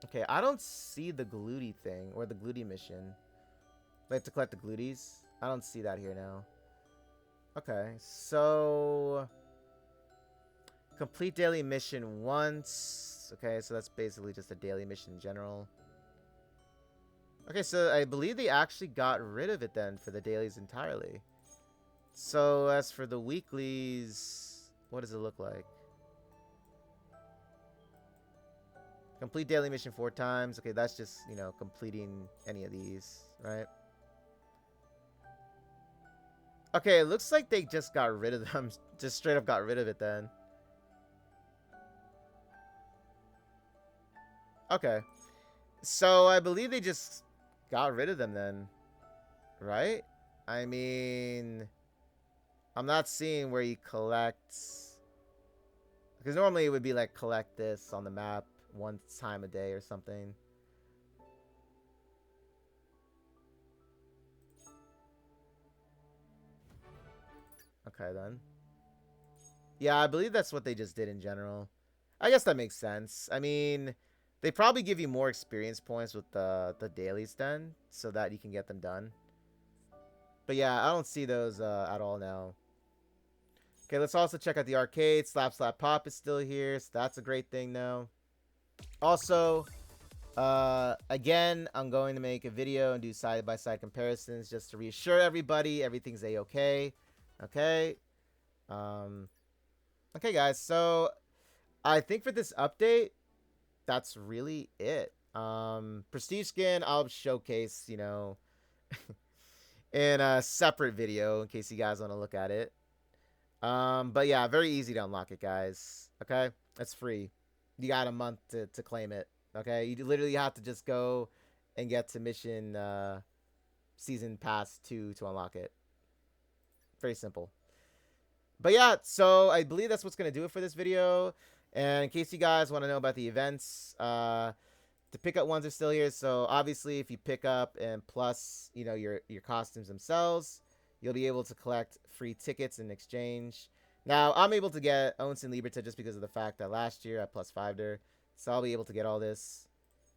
Okay, I don't see the glutey thing or the glutey mission. Like to collect the gluties. I don't see that here now. Okay, so complete daily mission once. Okay, so that's basically just a daily mission in general. Okay, so I believe they actually got rid of it then for the dailies entirely. So as for the weeklies, what does it look like? Complete daily mission 4 times. Okay, that's just, you know, completing any of these, right? Okay, it looks like they just got rid of them. Just straight up got rid of it then. Okay. So I believe they just got rid of them then. Right? I mean, I'm not seeing where you collect. Because normally it would be like collect this on the map one time a day or something. Okay, then. Yeah, I believe that's what they just did in general. I guess that makes sense. I mean, they probably give you more experience points with the dailies then, so that you can get them done. But yeah, I don't see those at all now. Okay, let's also check out the arcade. Slap Slap Pop is still here, so that's a great thing now. Also, again, I'm going to make a video and do side-by-side comparisons just to reassure everybody everything's a-okay. Okay. Okay, guys. So I think for this update, that's really it. Prestige skin, I'll showcase, you know, in a separate video in case you guys want to look at it. But yeah, very easy to unlock it, guys. Okay, it's free. You got a month to claim it. Okay, you literally have to just go and get to mission season pass 2 to unlock it. Very simple. But yeah, so I believe that's what's gonna do it for this video. And in case you guys want to know about the events, the pickup ones are still here. So obviously, if you pick up and plus, you know, your costumes themselves, you'll be able to collect free tickets in exchange. Now, I'm able to get Owns and Liberta just because of the fact that last year I +5'd her. So I'll be able to get all this.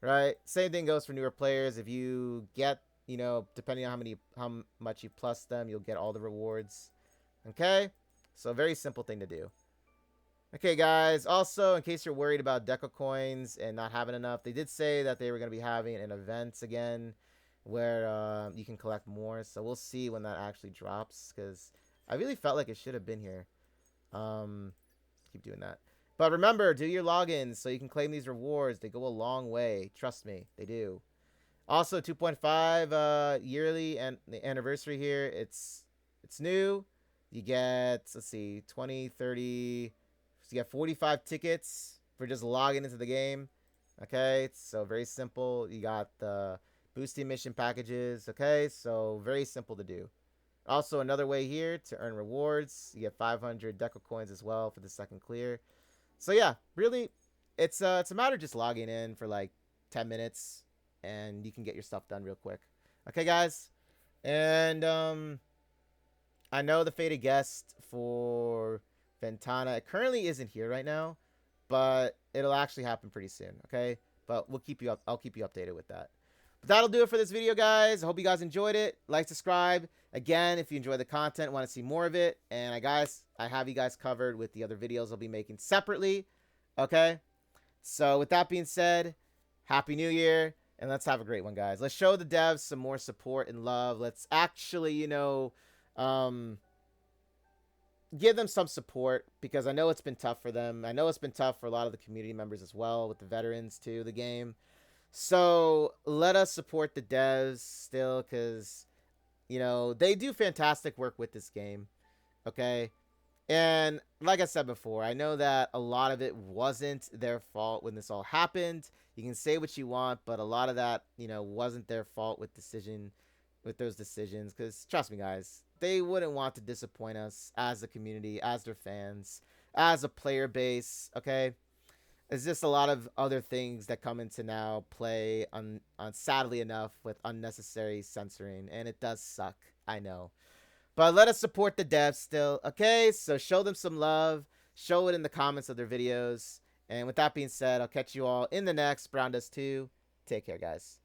Right? Same thing goes for newer players. If you get, you know, depending on how much you plus them, you'll get all the rewards. Okay? So very simple thing to do. Okay, guys. Also, in case you're worried about Deco coins and not having enough, they did say that they were going to be having an event again where you can collect more. So we'll see when that actually drops because I really felt like it should have been here. Keep doing that. But remember, do your logins so you can claim these rewards. They go a long way. Trust me, they do. Also, 2.5 yearly and the anniversary here. It's new. You get, let's see, 20, 30... So you get 45 tickets for just logging into the game. Okay, so very simple. You got the boosting mission packages. Okay, so very simple to do. Also, another way here to earn rewards. You get 500 Deco coins as well for the second clear. So yeah, really, it's a matter of just logging in for like 10 minutes, and you can get your stuff done real quick. Okay, guys, and I know the fated guest for Ventana. It currently isn't here right now, but it'll actually happen pretty soon. Okay, but we'll keep you up. I'll keep you updated with that. But that'll do it for this video, guys. I hope you guys enjoyed it. Like, subscribe. Again, if you enjoy the content, want to see more of it, and I have you guys covered with the other videos I'll be making separately. Okay, so with that being said, Happy New Year, and let's have a great one, guys. Let's show the devs some more support and love. Let's actually, you know, give them some support because I know it's been tough for them. I know it's been tough for a lot of the community members as well, with the veterans to the game. So let us support the devs still because, you know, they do fantastic work with this game. Okay. And like I said before, I know that a lot of it wasn't their fault when this all happened. You can say what you want, but a lot of that, you know, wasn't their fault with those decisions. Because trust me, guys, they wouldn't want to disappoint us as a community, as their fans, as a player base. Okay, it's just a lot of other things that come into now play on sadly enough with unnecessary censoring, and it does suck. I know. But let us support the devs still, okay? So show them some love. Show it in the comments of their videos. And with that being said, I'll catch you all in the next Brown Does 2. Take care, guys.